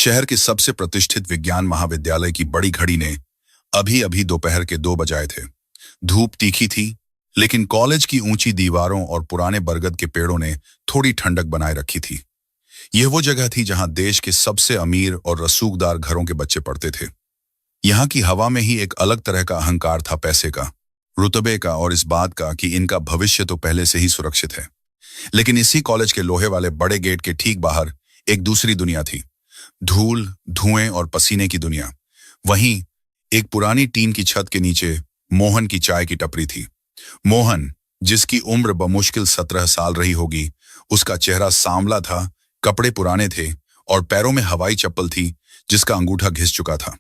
शहर के सबसे प्रतिष्ठित विज्ञान महाविद्यालय की बड़ी घड़ी ने अभी अभी दोपहर के 2 बजाए थे। धूप तीखी थी, लेकिन कॉलेज की ऊंची दीवारों और पुराने बरगद के पेड़ों ने थोड़ी ठंडक बनाए रखी थी। यह वो जगह थी जहां देश के सबसे अमीर और रसूखदार घरों के बच्चे पढ़ते थे। यहाँ की हवा में ही एक अलग तरह का अहंकार था, पैसे का, रुतबे का और इस बात का कि इनका भविष्य तो पहले से ही सुरक्षित है। लेकिन इसी कॉलेज के लोहे वाले बड़े गेट के ठीक बाहर एक दूसरी दुनिया थी। धूल, धुएं और पसीने की दुनिया। वहीं एक पुरानी टीन की छत के नीचे मोहन की चाय की टपरी थी। मोहन, जिसकी उम्र बमुश्किल 17 साल रही होगी, उसका चेहरा सांवला था, कपड़े पुराने थे और पैरों में हवाई चप्पल थी जिसका अंगूठा घिस चुका था।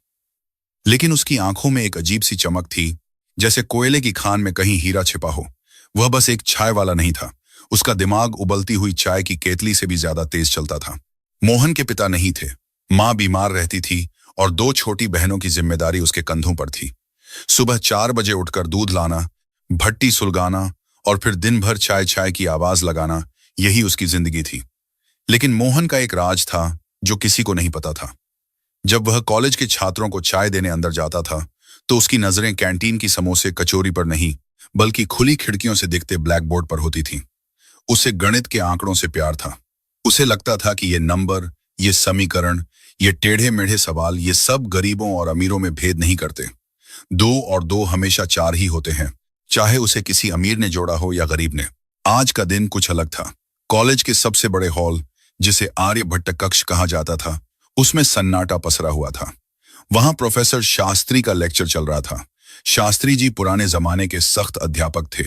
लेकिन उसकी आंखों में एक अजीब सी चमक थी, जैसे कोयले की खान में कहीं हीरा छिपा हो। वह बस एक चाय वाला नहीं था, उसका दिमाग उबलती हुई चाय की केतली से भी ज्यादा तेज चलता था। मोहन के पिता नहीं थे, मां बीमार रहती थी और 2 छोटी बहनों की जिम्मेदारी उसके कंधों पर थी। सुबह 4 बजे उठकर दूध लाना, भट्टी सुलगाना और फिर दिन भर चाय चाय की आवाज लगाना, यही उसकी जिंदगी थी। लेकिन मोहन का एक राज था जो किसी को नहीं पता था। जब वह कॉलेज के छात्रों को चाय देने अंदर जाता था, तो उसकी नजरें कैंटीन की समोसे कचौरी पर नहीं, बल्कि खुली खिड़कियों से दिखते ब्लैक बोर्ड पर होती थीं। उसे गणित के आंकड़ों से प्यार था। उसे लगता था कि ये नंबर, ये समीकरण, ये टेढ़े मेढ़े सवाल, ये सब गरीबों और अमीरों में भेद नहीं करते। 2 और 2 हमेशा 4 ही होते हैं, चाहे उसे किसी अमीर ने जोड़ा हो या गरीब ने। आज का दिन कुछ अलग था। कॉलेज के सबसे बड़े हॉल, जिसे आर्यभट्ट कक्ष कहा जाता था, उसमें सन्नाटा पसरा हुआ था। वहां प्रोफेसर शास्त्री का लेक्चर चल रहा था। शास्त्री जी पुराने जमाने के सख्त अध्यापक थे।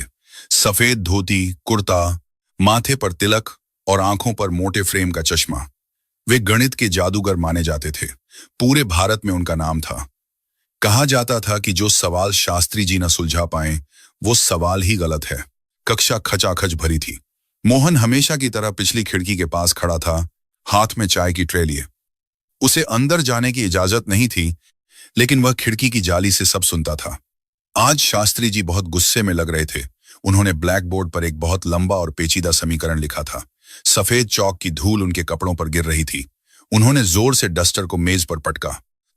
सफेद धोती, कुर्ता, माथे पर तिलक और आंखों पर मोटे फ्रेम का चश्मा। वे गणित के जादूगर माने जाते थे। पूरे भारत में उनका नाम था। कहा जाता था कि जो सवाल शास्त्री जी न सुलझा पाए, वो सवाल ही गलत है। कक्षा खचाखच भरी थी। मोहन हमेशा की तरह पिछली खिड़की के पास खड़ा था, हाथ में चाय की ट्रे लिए। उसे अंदर जाने की इजाजत नहीं थी, लेकिन वह खिड़की की जाली से सब सुनता था। आज शास्त्री जी बहुत गुस्से में लग रहे थे। उन्होंने ब्लैक बोर्ड पर एक बहुत लंबा और पेचीदा समीकरण लिखा था। सफेद चौक की धूल उनके कपड़ों पर गिर रही थी। उन्होंने जोर से डस्टर को मेज पर पटका।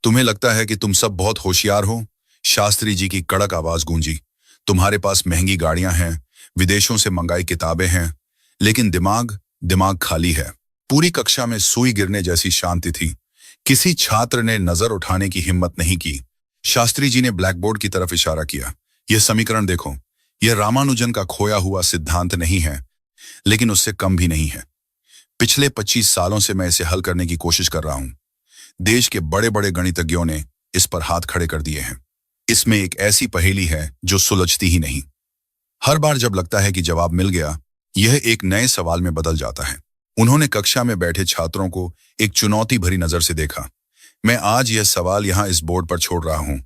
तुम्हें लगता है कि तुम सब बहुत होशियार हो? शास्त्री जी की कड़क आवाज गूंजी। तुम्हारे पास महंगी गाड़ियां हैं, विदेशों से मंगाई किताबें हैं, लेकिन दिमाग खाली है। पूरी कक्षा में सुई गिरने जैसी शांति थी। किसी छात्र ने नजर उठाने की हिम्मत नहीं की। शास्त्री जी ने ब्लैकबोर्ड की तरफ इशारा किया। यह समीकरण देखो, यह रामानुजन का खोया हुआ सिद्धांत नहीं है, लेकिन उससे कम भी नहीं है। पिछले 25 सालों से मैं इसे हल करने की कोशिश कर रहा हूं। देश के बड़े बड़े गणितज्ञों ने इस पर हाथ खड़े कर दिए हैं। इसमें एक ऐसी पहेली है जो सुलझती ही नहीं। हर बार जब लगता है कि जवाब मिल गया, यह एक नए सवाल में बदल जाता है। उन्होंने कक्षा में बैठे छात्रों को एक चुनौती भरी नजर से देखा। मैं आज यह सवाल यहां इस बोर्ड पर छोड़ रहा हूं।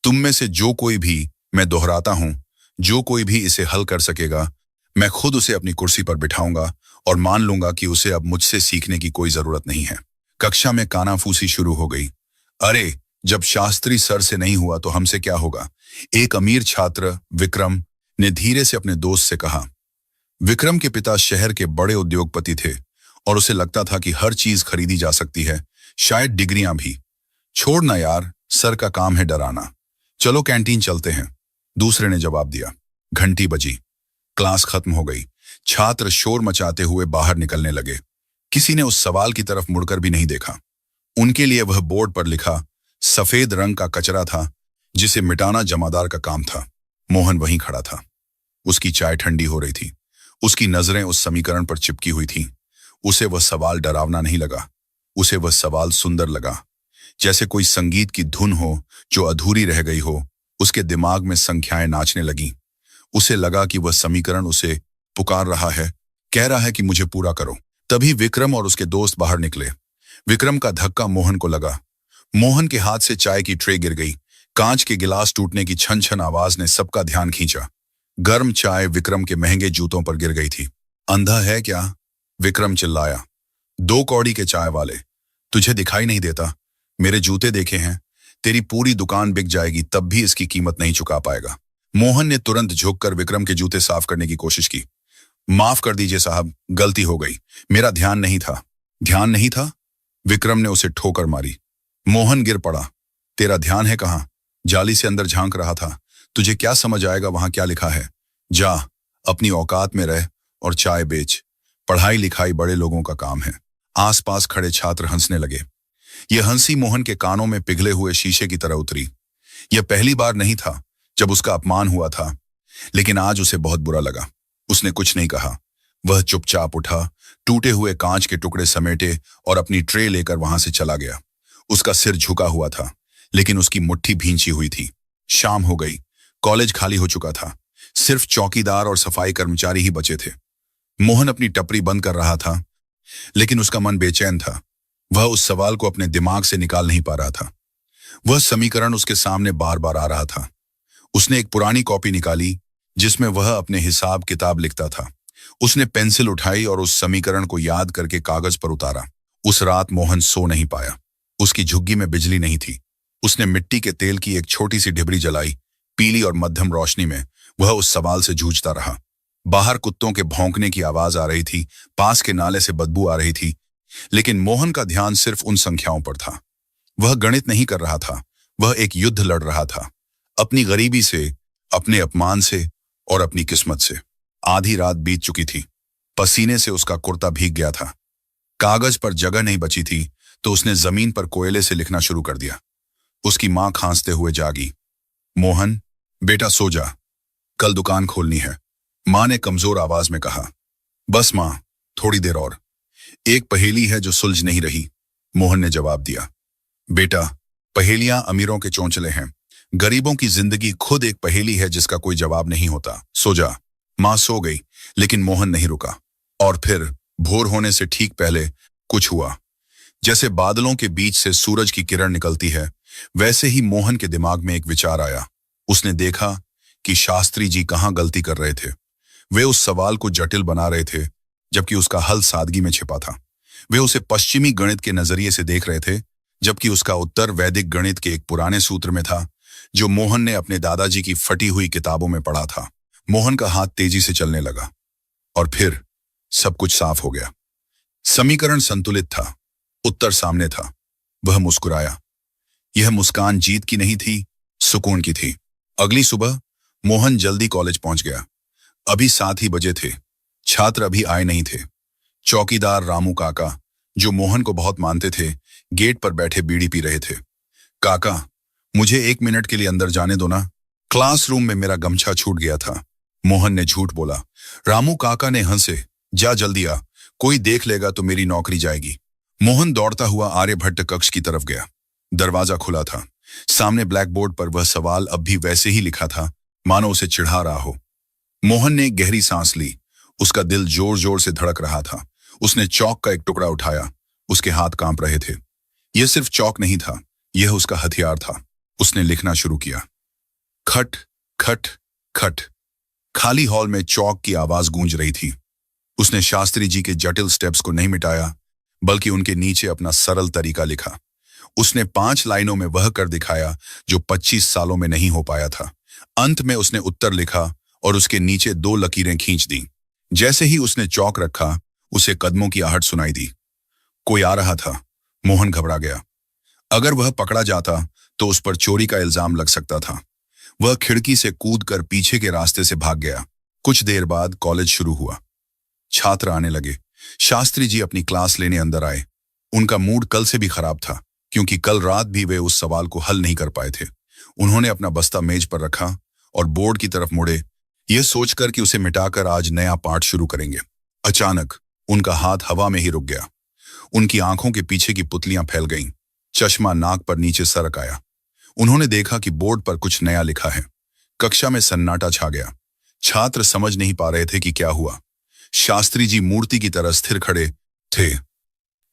तुम में से जो कोई भी, मैं दोहराता हूं, जो कोई भी इसे हल कर सकेगा, मैं खुद उसे अपनी कुर्सी पर बिठाऊंगा और मान लूंगा कि उसे अब मुझसे सीखने की कोई जरूरत नहीं है। कक्षा में कानाफूसी शुरू हो गई। अरे, जब शास्त्री सर से नहीं हुआ तो हमसे क्या होगा? एक अमीर छात्र, विक्रम, ने धीरे से अपने दोस्त से कहा। विक्रम के पिता शहर के बड़े उद्योगपति थे और उसे लगता था कि हर चीज खरीदी जा सकती है, शायद डिग्रियां भी। छोड़ ना यार, सर का काम है डराना। चलो कैंटीन चलते हैं, दूसरे ने जवाब दिया। घंटी बजी। क्लास खत्म हो गई। छात्र शोर मचाते हुए बाहर निकलने लगे। किसी ने उस सवाल की तरफ मुड़कर भी नहीं देखा। उनके लिए वह बोर्ड पर लिखा सफेद रंग का कचरा था, जिसे मिटाना जमादार का काम था। मोहन वहीं खड़ा था। उसकी चाय ठंडी हो रही थी। उसकी नजरें उस समीकरण पर चिपकी हुई थीं। उसे वह सवाल डरावना नहीं लगा, उसे वह सवाल सुंदर लगा। जैसे कोई संगीत की धुन हो जो अधूरी रह गई हो। उसके दिमाग में संख्याएं नाचने लगीं। उसे लगा कि वह समीकरण उसे पुकार रहा है, कह रहा है कि मुझे पूरा करो। तभी विक्रम और उसके दोस्त बाहर निकले। विक्रम का धक्का मोहन को लगा। मोहन के हाथ से चाय की ट्रे गिर गई। कांच के गिलास टूटने की छन छन आवाज ने सबका ध्यान खींचा। गर्म चाय विक्रम के महंगे जूतों पर गिर गई थी। अंधा है क्या? विक्रम चिल्लाया। 2 कौड़ी के चाय वाले, तुझे दिखाई नहीं देता? मेरे जूते देखे हैं? तेरी पूरी दुकान बिक जाएगी तब भी इसकी कीमत नहीं चुका पाएगा। मोहन ने तुरंत झुककर विक्रम के जूते साफ करने की कोशिश की। माफ कर दीजिए साहब, गलती हो गई, मेरा ध्यान नहीं था। ध्यान नहीं था? विक्रम ने उसे ठोकर मारी। मोहन गिर पड़ा। तेरा ध्यान है कहाँ? जाली से अंदर झांक रहा था। तुझे क्या समझ आएगा वहां क्या लिखा है? जा, अपनी औकात में रह और चाय बेच। पढ़ाई लिखाई बड़े लोगों का काम है। आसपास खड़े छात्र हंसने लगे। यह हंसी मोहन के कानों में पिघले हुए शीशे की तरह उतरी। यह पहली बार नहीं था जब उसका अपमान हुआ था, लेकिन आज उसे बहुत बुरा लगा। उसने कुछ नहीं कहा। वह चुपचाप उठा, टूटे हुए कांच के टुकड़े समेटे और अपनी ट्रे लेकर वहां से चला गया। उसका सिर झुका हुआ था, लेकिन उसकी मुट्ठी भींची हुई थी। शाम हो गई। कॉलेज खाली हो चुका था। सिर्फ चौकीदार और सफाई कर्मचारी ही बचे थे। मोहन अपनी टपरी बंद कर रहा था, लेकिन उसका मन बेचैन था। वह उस सवाल को अपने दिमाग से निकाल नहीं पा रहा था। वह समीकरण उसके सामने बार बार आ रहा था। उसने एक पुरानी कॉपी निकाली जिसमें वह अपने हिसाब किताब लिखता था। उसने पेंसिल उठाई और उस समीकरण को याद करके कागज पर उतारा। उस रात मोहन सो नहीं पाया। उसकी झुग्गी में बिजली नहीं थी। उसने मिट्टी के तेल की एक छोटी सी डिबरी जलाई। पीली और मध्यम रोशनी में वह उस सवाल से जूझता रहा। बाहर कुत्तों के भौंकने की आवाज आ रही थी, पास के नाले से बदबू आ रही थी, लेकिन मोहन का ध्यान सिर्फ उन संख्याओं पर था। वह गणित नहीं कर रहा था, वह एक युद्ध लड़ रहा था, अपनी गरीबी से, अपने अपमान से और अपनी किस्मत से। आधी रात बीत चुकी थी। पसीने से उसका कुर्ता भीग गया था। कागज पर जगह नहीं बची थी, तो उसने जमीन पर कोयले से लिखना शुरू कर दिया। उसकी मां खांसते हुए जागी। मोहन, बेटा सो जा, कल दुकान खोलनी है, मां ने कमजोर आवाज में कहा। बस मां, थोड़ी देर और। एक पहेली है जो सुलझ नहीं रही, मोहन ने जवाब दिया। बेटा, पहेलियां अमीरों के चौंचले हैं, गरीबों की जिंदगी खुद एक पहेली है जिसका कोई जवाब नहीं होता। सो जा। मां सो गई, लेकिन मोहन नहीं रुका। और फिर भोर होने से ठीक पहले कुछ हुआ। जैसे बादलों के बीच से सूरज की किरण निकलती है, वैसे ही मोहन के दिमाग में एक विचार आया। उसने देखा कि शास्त्री जी कहां गलती कर रहे थे। वे उस सवाल को जटिल बना रहे थे, जबकि उसका हल सादगी में छिपा था। वे उसे पश्चिमी गणित के नजरिए से देख रहे थे, जबकि उसका उत्तर वैदिक गणित के एक पुराने सूत्र में था जो मोहन ने अपने दादाजी की फटी हुई किताबों में पढ़ा था। मोहन का हाथ तेजी से चलने लगा और फिर सब कुछ साफ हो गया। समीकरण संतुलित था, उत्तर सामने था। वह मुस्कुराया। यह मुस्कान जीत की नहीं थी, सुकून की थी। अगली सुबह मोहन जल्दी कॉलेज पहुंच गया। अभी 7 ही बजे थे। छात्र अभी आए नहीं थे। चौकीदार रामू काका, जो मोहन को बहुत मानते थे, गेट पर बैठे बीड़ी पी रहे थे। काका, मुझे 1 मिनट के लिए अंदर जाने दो ना, क्लासरूम में मेरा गमछा छूट गया था, मोहन ने झूठ बोला। रामू काका ने हंसे। जा जल्दी आ, कोई देख लेगा तो मेरी नौकरी जाएगी। मोहन दौड़ता हुआ आर्यभट्ट कक्ष की तरफ गया। दरवाजा खुला था। सामने ब्लैक बोर्ड पर वह सवाल अब भी वैसे ही लिखा था, मानो उसे चिढ़ा रहा हो। मोहन ने एक गहरी सांस ली। उसका दिल जोर जोर से धड़क रहा था। उसने चौक का एक टुकड़ा उठाया। उसके हाथ कांप रहे थे। यह सिर्फ चौक नहीं था, यह उसका हथियार था। उसने लिखना शुरू किया। खट खट खट। खाली हॉल में चौक की आवाज गूंज रही थी। उसने शास्त्री जी के जटिल स्टेप्स को नहीं मिटाया, बल्कि उनके नीचे अपना सरल तरीका लिखा। उसने 5 लाइनों में वह कर दिखाया जो 25 सालों में नहीं हो पाया था। अंत में उसने उत्तर लिखा और उसके नीचे 2 लकीरें खींच दी। जैसे ही उसने चौक रखा, उसे कदमों की आहट सुनाई दी। कोई आ रहा था। मोहन घबरा गया। अगर वह पकड़ा जाता तो उस पर चोरी का इल्जाम लग सकता था। वह खिड़की से कूदकर पीछे के रास्ते से भाग गया। कुछ देर बाद कॉलेज शुरू हुआ। छात्र आने लगे। शास्त्री जी अपनी क्लास लेने अंदर आए। उनका मूड कल से भी खराब था, क्योंकि कल रात भी वे उस सवाल को हल नहीं कर पाए थे। उन्होंने अपना बस्ता मेज पर रखा और बोर्ड की तरफ मुड़े, यह सोचकर कि उसे मिटाकर आज नया पाठ शुरू करेंगे। अचानक उनका हाथ हवा में ही रुक गया। उनकी आंखों के पीछे की पुतलियां फैल गईं। चश्मा नाक पर नीचे सरक आया। उन्होंने देखा कि बोर्ड पर कुछ नया लिखा है। कक्षा में सन्नाटा छा गया। छात्र समझ नहीं पा रहे थे कि क्या हुआ। शास्त्री जी मूर्ति की तरह स्थिर खड़े थे।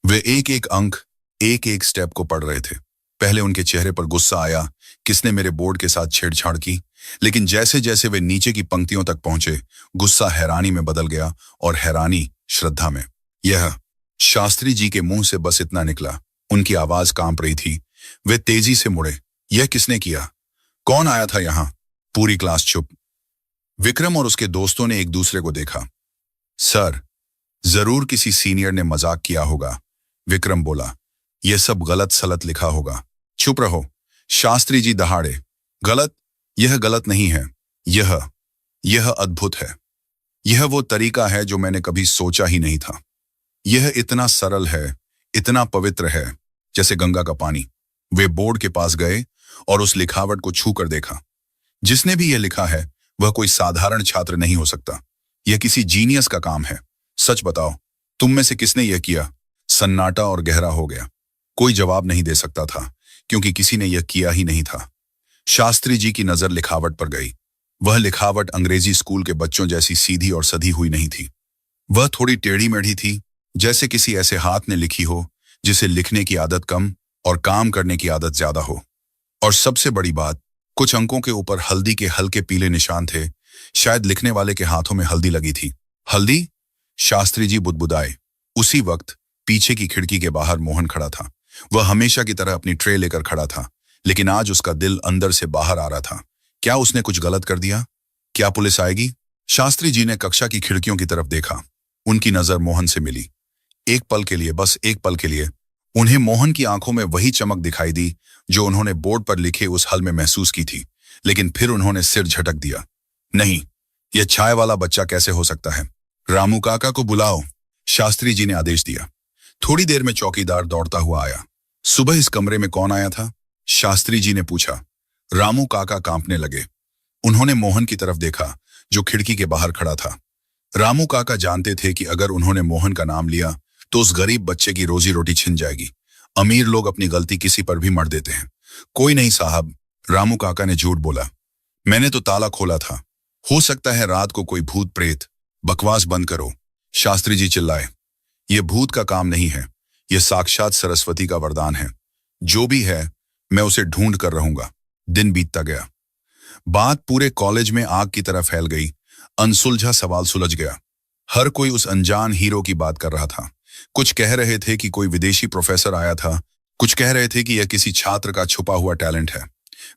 वे एक एक अंक, एक एक स्टेप को पढ़ रहे थे। पहले उनके चेहरे पर गुस्सा आया, किसने मेरे बोर्ड के साथ छेड़छाड़ की। लेकिन जैसे जैसे वे नीचे की पंक्तियों तक पहुंचे, गुस्सा हैरानी में बदल गया और हैरानी श्रद्धा में। यह शास्त्री जी के मुंह से बस इतना निकला। उनकी आवाज कांप रही थी। वे तेजी से मुड़े। यह किसने किया? कौन आया था यहां? पूरी क्लास चुप। विक्रम और उसके दोस्तों ने एक दूसरे को देखा। सर, जरूर किसी सीनियर ने मजाक किया होगा, विक्रम बोला। यह सब गलत सलत लिखा होगा। चुप रहो। शास्त्री जी दहाड़े। गलत? यह गलत नहीं है। यह अद्भुत है। यह वो तरीका है जो मैंने कभी सोचा ही नहीं था। यह इतना सरल है, इतना पवित्र है, जैसे गंगा का पानी। वे बोर्ड के पास गए और उस लिखावट को छू कर देखा। जिसने भी यह लिखा है वह कोई साधारण छात्र नहीं हो सकता। यह किसी जीनियस का काम है। सच बताओ, तुम में से किसने यह किया? सन्नाटा और गहरा हो गया। कोई जवाब नहीं दे सकता था, क्योंकि किसी ने यह किया ही नहीं था। शास्त्री जी की नजर लिखावट पर गई। वह लिखावट अंग्रेजी स्कूल के बच्चों जैसी सीधी और सधी हुई नहीं थी। वह थोड़ी टेढ़ी मेढ़ी थी, जैसे किसी ऐसे हाथ ने लिखी हो जिसे लिखने की आदत कम और काम करने की आदत ज्यादा हो। और सबसे बड़ी बात, कुछ अंकों के ऊपर हल्दी के हल्के पीले निशान थे। शायद लिखने वाले के हाथों में हल्दी लगी थी। हल्दी? शास्त्री जी बुदबुदाए। उसी वक्त पीछे की खिड़की के बाहर मोहन खड़ा था। वह हमेशा की तरह अपनी ट्रे लेकर खड़ा था, लेकिन आज उसका दिल अंदर से बाहर आ रहा था। क्या उसने कुछ गलत कर दिया? क्या पुलिस आएगी? शास्त्री जी ने कक्षा की खिड़कियों की तरफ देखा। उनकी नजर मोहन से मिली। एक पल के लिए, बस एक पल के लिए, उन्हें मोहन की आंखों में वही चमक दिखाई दी जो उन्होंने बोर्ड पर लिखे उस हल में महसूस की थी। लेकिन फिर उन्होंने सिर झटक दिया। नहीं, यह छाए वाला बच्चा कैसे हो सकता है? रामू काका को बुलाओ, शास्त्री जी ने आदेश दिया। थोड़ी देर में चौकीदार दौड़ता हुआ आया। सुबह इस कमरे में कौन आया था? शास्त्री जी ने पूछा। रामू काका कांपने लगे। उन्होंने मोहन की तरफ देखा, जो खिड़की के बाहर खड़ा था। रामू काका जानते थे कि अगर उन्होंने मोहन का नाम लिया तो उस गरीब बच्चे की रोजी रोटी छिन जाएगी। अमीर लोग अपनी गलती किसी पर भी मढ़ देते हैं। कोई नहीं साहब, रामू काका ने झूठ बोला। मैंने तो ताला खोला था। हो सकता है रात को कोई भूत प्रेत। बकवास बंद करो, शास्त्री जी चिल्लाए। यह भूत का काम नहीं है, यह साक्षात सरस्वती का वरदान है। जो भी है, मैं उसे ढूंढ कर रहूंगा। दिन बीतता गया। बात पूरे कॉलेज में आग की तरह फैल गई। अनसुलझा सवाल सुलझ गया। हर कोई उस अनजान हीरो की बात कर रहा था। कुछ कह रहे थे कि कोई विदेशी प्रोफेसर आया था, कुछ कह रहे थे कि यह किसी छात्र का छुपा हुआ टैलेंट है।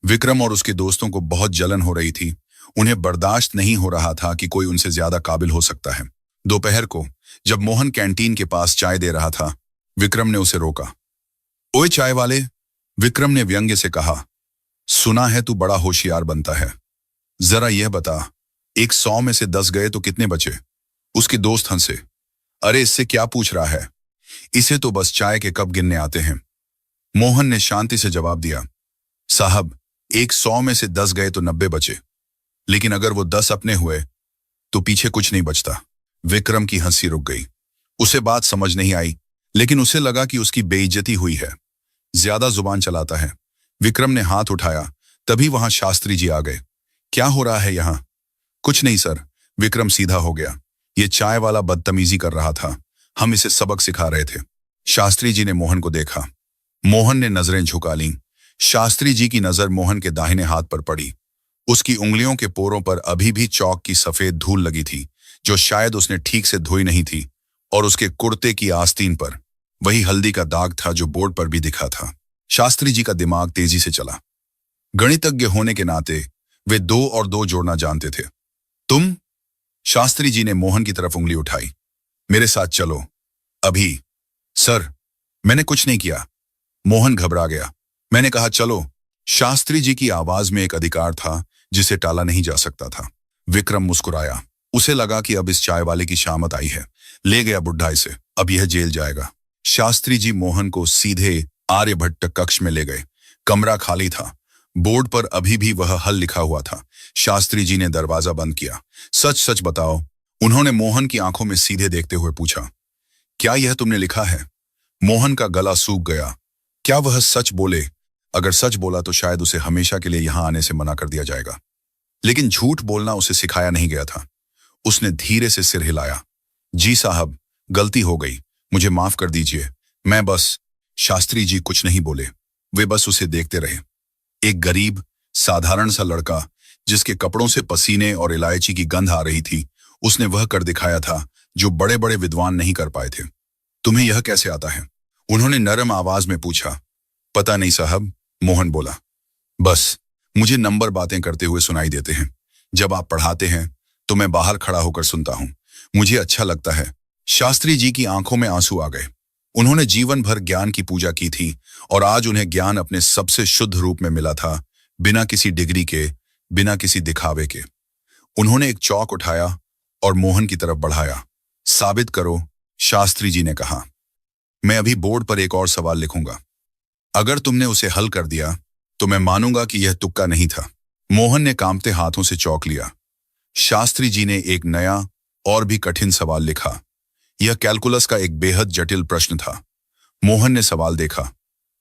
विक्रम और उसके दोस्तों को बहुत जलन हो रही थी। उन्हें बर्दाश्त नहीं हो रहा था कि कोई उनसे ज्यादा काबिल हो सकता है। दोपहर को जब मोहन कैंटीन के पास चाय दे रहा था, विक्रम ने उसे रोका। ओए चाय वाले, विक्रम ने व्यंग्य से कहा, सुना है तू बड़ा होशियार बनता है। जरा यह बता, 100 में से 10 गए तो कितने बचे? उसके दोस्त हंसे। अरे इससे क्या पूछ रहा है? इसे तो बस चाय के कप गिनने आते हैं। मोहन ने शांति से जवाब दिया, साहब 100 में से 10 गए तो 90 बचे, लेकिन अगर वो 10 अपने हुए तो पीछे कुछ नहीं बचता। विक्रम की हंसी रुक गई। उसे बात समझ नहीं आई, लेकिन उसे लगा कि उसकी बेइज्जती हुई है। ज्यादा जुबान चलाता है। विक्रम ने हाथ उठाया, तभी वहां शास्त्री जी आ गए। क्या हो रहा है यहां? कुछ नहीं सर, विक्रम सीधा हो गया। ये चाय वाला बदतमीजी कर रहा था, हम इसे सबक सिखा रहे थे। शास्त्री जी ने मोहन को देखा। मोहन ने नजरें झुका लीं। शास्त्री जी की नजर मोहन के दाहिने हाथ पर पड़ी। उसकी उंगलियों के पोरों पर अभी भी चौक की सफेद धूल लगी थी, जो शायद उसने ठीक से धोई नहीं थी, और उसके कुर्ते की आस्तीन पर वही हल्दी का दाग था जो बोर्ड पर भी दिखा था। शास्त्री जी का दिमाग तेजी से चला। गणितज्ञ होने के नाते वे 2 और 2 जोड़ना जानते थे। तुम? शास्त्री जी ने मोहन की तरफ उंगली उठाई। मेरे साथ चलो अभी। सर, मैंने कुछ नहीं किया। मोहन घबरा गया। मैंने कहा चलो। शास्त्री जी की आवाज में एक अधिकार था जिसे टाला नहीं जा सकता था। विक्रम मुस्कुराया। उसे लगा कि अब इस चाय वाले की शामत आई है। ले गया बुढ़ा इसे, अब यह जेल जाएगा। शास्त्री जी मोहन को सीधे आर्यभट्ट कक्ष में ले गए। कमरा खाली था। बोर्ड पर अभी भी वह हल लिखा हुआ था। शास्त्री जी ने दरवाजा बंद किया। सच सच बताओ, उन्होंने मोहन की आंखों में सीधे देखते हुए पूछा। क्या यह तुमने लिखा है? मोहन का गला सूख गया। क्या वह सच बोले? अगर सच बोला तो शायद उसे हमेशा के लिए यहां आने से मना कर दिया जाएगा, लेकिन झूठ बोलना उसे सिखाया नहीं गया था। उसने धीरे से सिर हिलाया। जी साहब, गलती हो गई, मुझे माफ कर दीजिए। मैं बस। शास्त्री जी कुछ नहीं बोले। वे बस उसे देखते रहे। एक गरीब साधारण सा लड़का जिसके कपड़ों से पसीने और इलायची की गंध आ रही थी, उसने वह कर दिखाया था जो बड़े बड़े विद्वान नहीं कर पाए थे। तुम्हें यह कैसे आता है? उन्होंने नरम आवाज में पूछा। पता नहीं साहब, मोहन बोला। बस मुझे नंबर बातें करते हुए सुनाई देते हैं। जब आप पढ़ाते हैं तो मैं बाहर खड़ा होकर सुनता हूं। मुझे अच्छा लगता है। शास्त्री जी की आंखों में आंसू आ गए। उन्होंने जीवन भर ज्ञान की पूजा की थी और आज उन्हें ज्ञान अपने सबसे शुद्ध रूप में मिला था, बिना किसी डिग्री के, बिना किसी दिखावे के। उन्होंने एक चौक उठाया और मोहन की तरफ बढ़ाया। साबित करो, शास्त्री जी ने कहा। मैं अभी बोर्ड पर एक और सवाल लिखूंगा। अगर तुमने उसे हल कर दिया तो मैं मानूंगा कि यह तुक्का नहीं था। मोहन ने कांपते हाथों से चौक लिया। शास्त्री जी ने एक नया और भी कठिन सवाल लिखा। यह कैलकुलस का एक बेहद जटिल प्रश्न था। मोहन ने सवाल देखा।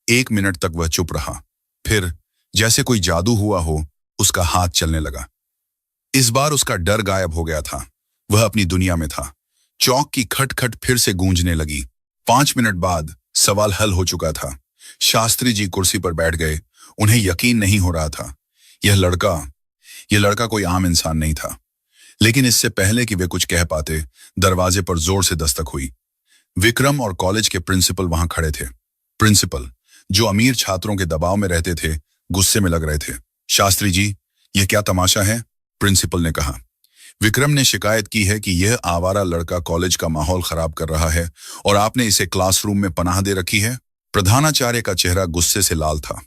1 मिनट तक वह चुप रहा। फिर जैसे कोई जादू हुआ हो, उसका हाथ चलने लगा। इस बार उसका डर गायब हो गया था। वह अपनी दुनिया में था। चौक की खटखट फिर से गूंजने लगी। 5 मिनट बाद सवाल हल हो चुका था। शास्त्री जी कुर्सी पर बैठ गए। उन्हें यकीन नहीं हो रहा था। यह लड़का कोई आम इंसान नहीं था। लेकिन इससे पहले कि वे कुछ कह पाते, दरवाजे पर जोर से दस्तक हुई। विक्रम और कॉलेज के प्रिंसिपल वहां खड़े थे। प्रिंसिपल, जो अमीर छात्रों के दबाव में रहते थे, गुस्से में लग रहे थे। शास्त्री जी, यह क्या तमाशा है? प्रिंसिपल ने कहा। विक्रम ने शिकायत की है कि यह आवारा लड़का कॉलेज का माहौल खराब कर रहा है और आपने इसे क्लासरूम में पनाह दे रखी है। प्रधानाचार्य का चेहरा गुस्से से लाल था।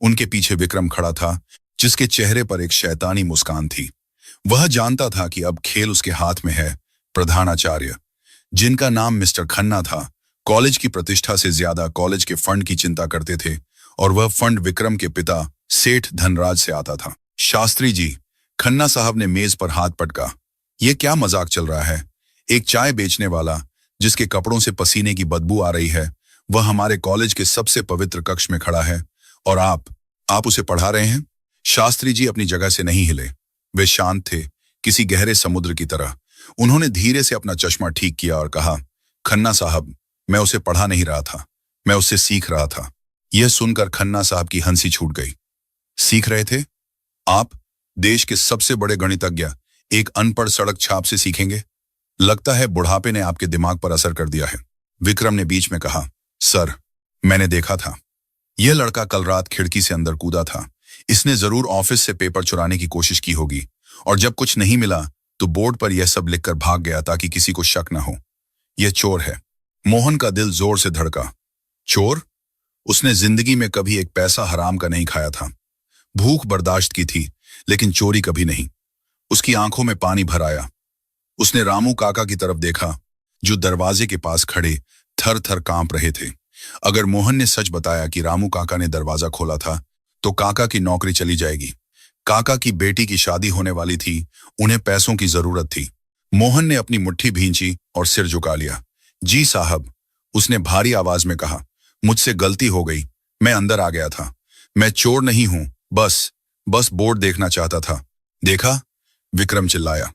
उनके पीछे विक्रम खड़ा था, जिसके चेहरे पर एक शैतानी मुस्कान थी। वह जानता था कि अब खेल उसके हाथ में है। प्रधानाचार्य, जिनका नाम मिस्टर खन्ना था, कॉलेज की प्रतिष्ठा से ज्यादा कॉलेज के फंड की चिंता करते थे और वह फंड विक्रम के पिता सेठ धनराज से आता था। शास्त्री जी, खन्ना साहब ने मेज पर हाथ पटका। यह क्या मजाक चल रहा है? एक चाय बेचने वाला, जिसके कपड़ों से पसीने की बदबू आ रही है, वह हमारे कॉलेज के सबसे पवित्र कक्ष में खड़ा है और आप उसे पढ़ा रहे हैं? शास्त्री जी अपनी जगह से नहीं हिले। वे शांत थे, किसी गहरे समुद्र की तरह। उन्होंने धीरे से अपना चश्मा ठीक किया और कहा, खन्ना साहब, मैं उसे पढ़ा नहीं रहा था, मैं उससे सीख रहा था। यह सुनकर खन्ना साहब की हंसी छूट गई। सीख रहे थे? आप, देश के सबसे बड़े गणितज्ञ, एक अनपढ़ सड़क छाप से सीखेंगे? लगता है बुढ़ापे ने आपके दिमाग पर असर कर दिया है। विक्रम ने बीच में कहा, सर, मैंने देखा था। यह लड़का कल रात खिड़की से अंदर कूदा था। इसने जरूर ऑफिस से पेपर चुराने की कोशिश की होगी और जब कुछ नहीं मिला तो बोर्ड पर यह सब लिखकर भाग गया ताकि किसी को शक न हो। यह चोर है। मोहन का दिल जोर से धड़का। चोर? उसने जिंदगी में कभी एक पैसा हराम का नहीं खाया था। भूख बर्दाश्त की थी, लेकिन चोरी कभी नहीं। उसकी आंखों में पानी भर आया। उसने रामू काका की तरफ देखा, जो दरवाजे के पास खड़े थर थर कांप रहे थे। अगर मोहन ने सच बताया कि रामू काका ने दरवाजा खोला था, तो काका की नौकरी चली जाएगी। काका की बेटी की शादी होने वाली थी, उन्हें पैसों की जरूरत थी। मोहन ने अपनी मुट्ठी भींची और सिर झुका लिया। जी साहब, उसने भारी आवाज में कहा, मुझसे गलती हो गई, मैं अंदर आ गया था। मैं चोर नहीं हूं, बस बोर्ड देखना चाहता था। देखा? विक्रम चिल्लाया।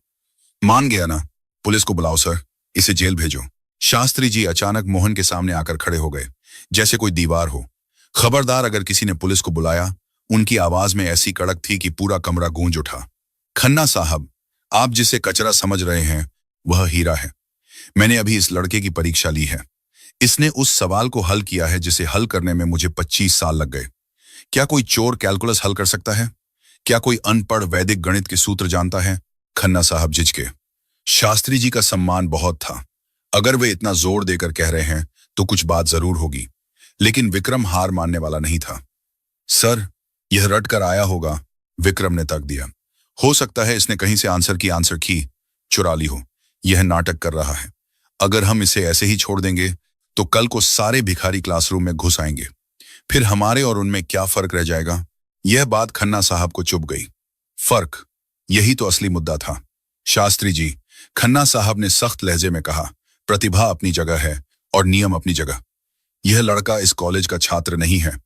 मान गया ना? पुलिस को बुलाओ सर, इसे जेल भेजो। शास्त्री जी अचानक मोहन के सामने आकर खड़े हो गए, जैसे कोई दीवार हो। खबरदार, अगर किसी ने पुलिस को बुलाया। उनकी आवाज में ऐसी कड़क थी कि पूरा कमरा गूंज उठा। खन्ना साहब, आप जिसे कचरा समझ रहे हैं, वह हीरा है। मैंने अभी इस लड़के की परीक्षा ली है। इसने उस सवाल को हल किया है जिसे हल करने में मुझे 25 साल लग गए। क्या कोई चोर कैलकुलस हल कर सकता है? क्या कोई अनपढ़ वैदिक गणित के सूत्र जानता है? खन्ना साहब झिझके। शास्त्री जी का सम्मान बहुत था। अगर वे इतना जोर देकर कह रहे हैं तो कुछ बात जरूर होगी। लेकिन विक्रम हार मानने वाला नहीं था। सर, यह रट कर आया होगा। विक्रम ने तक दिया। हो सकता है इसने कहीं से आंसर की चुरा ली हो। यह नाटक कर रहा है। अगर हम इसे ऐसे ही छोड़ देंगे तो कल को सारे भिखारी क्लासरूम में घुस आएंगे। फिर हमारे और उनमें क्या फर्क रह जाएगा? यह बात खन्ना साहब को चुभ गई। फर्क, यही तो असली मुद्दा था। शास्त्री जी, खन्ना साहब ने सख्त लहजे में कहा, प्रतिभा अपनी जगह है और नियम अपनी जगह। यह लड़का इस कॉलेज का छात्र नहीं है।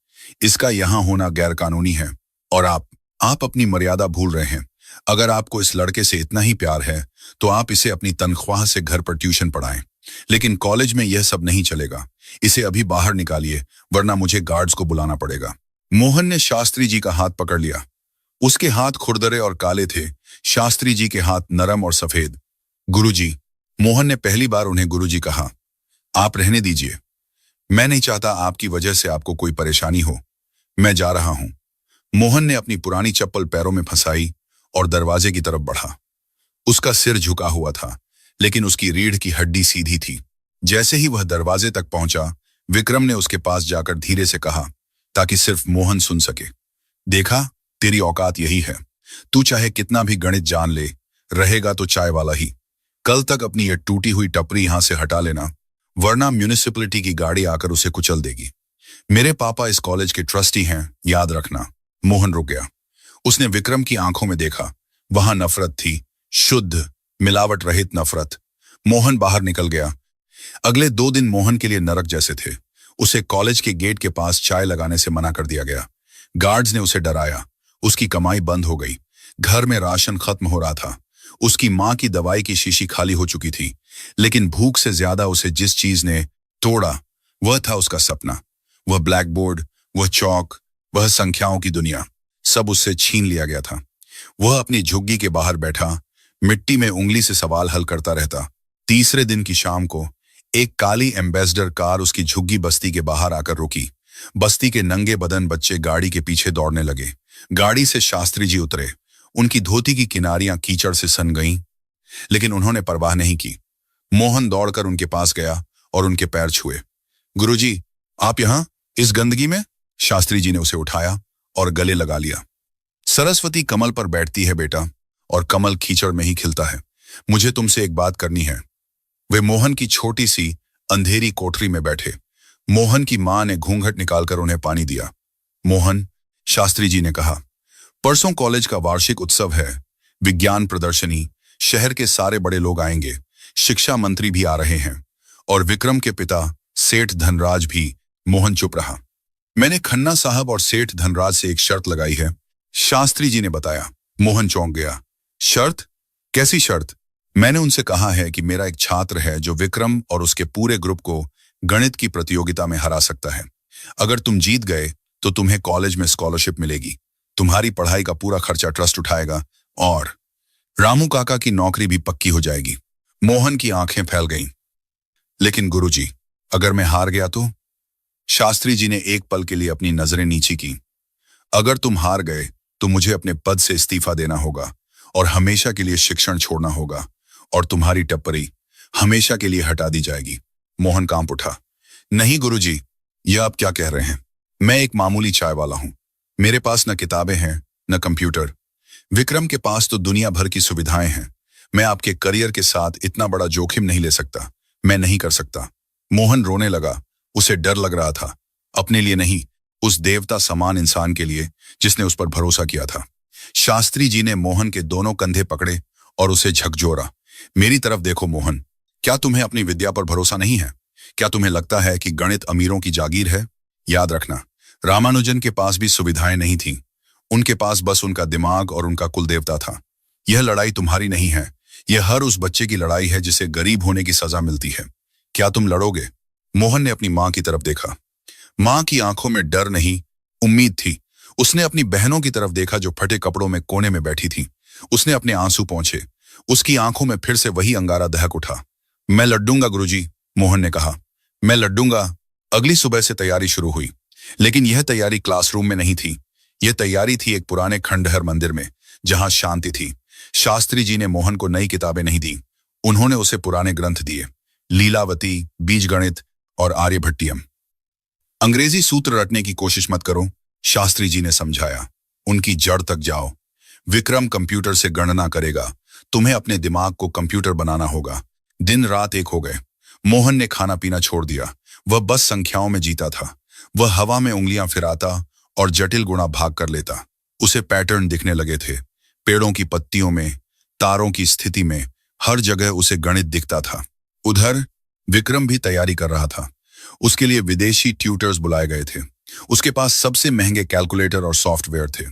इसका यहां होना गैरकानूनी है और आप अपनी मर्यादा भूल रहे हैं। अगर आपको इस लड़के से इतना ही प्यार है तो आप इसे अपनी तनख्वाह से घर पर ट्यूशन पढ़ाएं। लेकिन कॉलेज में यह सब नहीं चलेगा। इसे अभी बाहर निकालिए, वरना मुझे गार्ड्स को बुलाना पड़ेगा। मोहन ने शास्त्री जी का हाथ पकड़ लिया। उसके हाथ खुरदरे और काले थे। शास्त्री जी के हाथ नरम और सफेद। गुरुजी, मोहन ने पहली बार उन्हें गुरुजी कहा। आप रहने दीजिए। मैं नहीं चाहता आपकी वजह से आपको कोई परेशानी हो। मैं जा रहा हूं। मोहन ने अपनी पुरानी चप्पल पैरों में फंसाई और दरवाजे की तरफ बढ़ा। उसका सिर झुका हुआ था, लेकिन उसकी रीढ़ की हड्डी सीधी थी। जैसे ही वह दरवाजे तक पहुंचा, विक्रम ने उसके पास जाकर धीरे से कहा, ताकि सिर्फ मोहन सुन सके। देखा, तेरी औकात यही है। तू चाहे कितना भी गणित जान ले, रहेगा तो चाय वाला ही। कल तक अपनी ये टूटी हुई टपरी यहां से हटा लेना, वरना म्यूनिसिपैलिटी की गाड़ी आकर उसे कुचल देगी। मेरे पापा इस कॉलेज के ट्रस्टी हैं, याद रखना। मोहन रुक गया। उसने विक्रम की आंखों में देखा। वहां नफरत थी, शुद्ध, मिलावट रहित नफरत। मोहन बाहर निकल गया। अगले 2 दिन मोहन के लिए नरक जैसे थे। उसे कॉलेज के गेट के पास चाय लगाने से मना कर दिया गया। गार्ड्स ने उसे डराया। उसकी कमाई बंद हो गई। घर में राशन खत्म हो रहा था। उसकी मां की दवाई की शीशी खाली हो चुकी थी। लेकिन भूख से ज्यादा उसे जिस चीज ने तोड़ा, वह था उसका सपना। वह ब्लैक बोर्ड, वह चौक, वह संख्याओं की दुनिया, सब उससे छीन लिया गया था। वह अपनी झुग्गी के बाहर बैठा, मिट्टी में उंगली से सवाल हल करता रहता। तीसरे दिन की शाम को एक काली एम्बेसडर कार उसकी झुग्गी बस्ती के बाहर आकर रुकी। बस्ती के नंगे बदन बच्चे गाड़ी के पीछे दौड़ने लगे। गाड़ी से शास्त्री जी उतरे। उनकी धोती की किनारियां कीचड़ से सन गईं, लेकिन उन्होंने परवाह नहीं की। मोहन दौड़कर उनके पास गया और उनके पैर छुए। गुरुजी, आप यहां इस गंदगी में? शास्त्री जी ने उसे उठाया और गले लगा लिया। सरस्वती कमल पर बैठती है बेटा, और कमल कीचड़ में ही खिलता है। मुझे तुमसे एक बात करनी है। वे मोहन की छोटी सी अंधेरी कोठरी में बैठे। मोहन की मां ने घूंघट निकालकर उन्हें पानी दिया। मोहन, शास्त्री जी ने कहा, परसों कॉलेज का वार्षिक उत्सव है, विज्ञान प्रदर्शनी, शहर के सारे बड़े लोग आएंगे, शिक्षा मंत्री भी आ रहे हैं, और विक्रम के पिता सेठ धनराज भी। मोहन चुप रहा। मैंने खन्ना साहब और सेठ धनराज से एक शर्त लगाई है, शास्त्री जी ने बताया। मोहन चौंक गया। शर्त? कैसी शर्त? मैंने उनसे कहा है कि मेरा एक छात्र है जो विक्रम और उसके पूरे ग्रुप को गणित की प्रतियोगिता में हरा सकता है। अगर तुम जीत गए तो तुम्हें कॉलेज में स्कॉलरशिप मिलेगी, तुम्हारी पढ़ाई का पूरा खर्चा ट्रस्ट उठाएगा, और रामू काका की नौकरी भी पक्की हो जाएगी। मोहन की आंखें फैल गईं। लेकिन गुरुजी, अगर मैं हार गया तो? शास्त्री जी ने एक पल के लिए अपनी नजरें नीची की। अगर तुम हार गए तो मुझे अपने पद से इस्तीफा देना होगा और हमेशा के लिए शिक्षण छोड़ना होगा, और तुम्हारी टप्परी हमेशा के लिए हटा दी जाएगी। मोहन कांप उठा। नहीं गुरुजी, यह आप क्या कह रहे हैं? मैं एक मामूली चाय वाला हूं। मेरे पास न किताबें हैं, न कंप्यूटर। विक्रम के पास तो दुनिया भर की सुविधाएं हैं। मैं आपके करियर के साथ इतना बड़ा जोखिम नहीं ले सकता। मैं नहीं कर सकता। मोहन रोने लगा। उसे डर लग रहा था, अपने लिए नहीं, उस देवता समान इंसान के लिए जिसने उस पर भरोसा किया था। शास्त्री जी ने मोहन के दोनों कंधे पकड़े और उसे झकझोरा। मेरी तरफ देखो मोहन, क्या तुम्हें अपनी विद्या पर भरोसा नहीं है? क्या तुम्हें लगता है कि गणित अमीरों की जागीर है? याद रखना, रामानुजन के पास भी सुविधाएं नहीं थीं। उनके पास बस उनका दिमाग और उनका कुल देवता था। यह लड़ाई तुम्हारी नहीं है, यह हर उस बच्चे की लड़ाई है जिसे गरीब होने की सजा मिलती है। क्या तुम लड़ोगे? मोहन ने अपनी मां की तरफ देखा। मां की आंखों में डर नहीं, उम्मीद थी। उसने अपनी बहनों की तरफ देखा जो फटे कपड़ों में कोने में बैठी थीं। उसने अपने आंसू पोंछे। उसकी आंखों में फिर से वही अंगारा दहक उठा। मैं लड्डूंगा गुरुजी, मोहन ने कहा। मैं लड्डूंगा। अगली सुबह से तैयारी शुरू हुई, लेकिन यह तैयारी क्लासरूम में नहीं थी। यह तैयारी थी एक पुराने खंडहर मंदिर में, जहां शांति थी। शास्त्री जी ने मोहन को नई किताबें नहीं दी, उन्होंने उसे पुराने ग्रंथ दिए, लीलावती, बीजगणित और आर्यभट्टियम। अंग्रेजी सूत्र रटने की कोशिश मत करो, शास्त्री जी ने समझाया। उनकी जड़ तक जाओ। विक्रम कंप्यूटर से गणना करेगा, तुम्हें अपने दिमाग को कंप्यूटर बनाना होगा। दिन रात एक हो गए। मोहन ने खाना पीना छोड़ दिया। वह बस संख्याओं में जीता था। वह हवा में उंगलियां फिराता और जटिल गुणा भाग कर लेता। उसे पैटर्न दिखने लगे थे, पेड़ों की पत्तियों में, तारों की स्थिति में, हर जगह उसे गणित दिखता था। उधर विक्रम भी तैयारी कर रहा था। उसके लिए विदेशी ट्यूटर्स बुलाए गए थे। उसके पास सबसे महंगे कैलकुलेटर और सॉफ्टवेयर थे।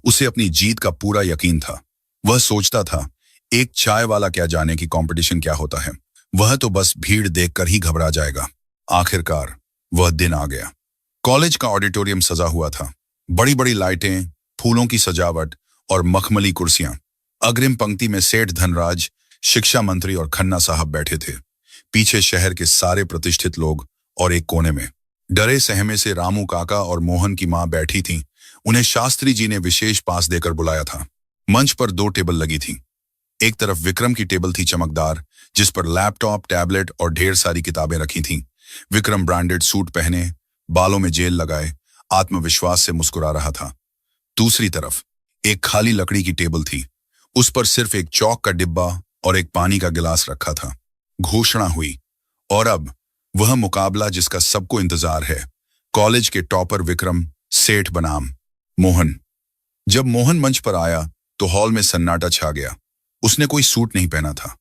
उसे अपनी जीत का पूरा यकीन था। वह सोचता था, एक चाय वाला क्या जाने कि कंपटीशन क्या होता है। वह तो बस भीड़ देखकर ही घबरा जाएगा। आखिरकार वह दिन आ गया। कॉलेज का ऑडिटोरियम सजा हुआ था। बड़ी बड़ी लाइटें, फूलों की सजावट और मखमली कुर्सियां। अग्रिम पंक्ति में सेठ धनराज, शिक्षा मंत्री और खन्ना साहब बैठे थे। पीछे शहर के सारे प्रतिष्ठित लोग, और एक कोने में डरे सहमे से रामू काका और मोहन की मां बैठी थीं। उन्हें शास्त्री जी ने विशेष पास देकर बुलाया था। मंच पर 2 टेबल लगी थीं। एक तरफ विक्रम की टेबल थी चमकदार, जिस पर लैपटॉप, टैबलेट और ढेर सारी किताबें रखी थीं। विक्रम ब्रांडेड सूट पहने, बालों में जेल लगाए, आत्मविश्वास से मुस्कुरा रहा था। दूसरी तरफ एक खाली लकड़ी की टेबल थी। उस पर सिर्फ एक चौक का डिब्बा और एक पानी का गिलास रखा था। घोषणा हुई, और अब वह मुकाबला जिसका सबको इंतजार है। कॉलेज के टॉपर विक्रम सेठ बनाम मोहन। जब मोहन मंच पर आया तो हॉल में सन्नाटा छा गया। उसने कोई सूट नहीं पहना था।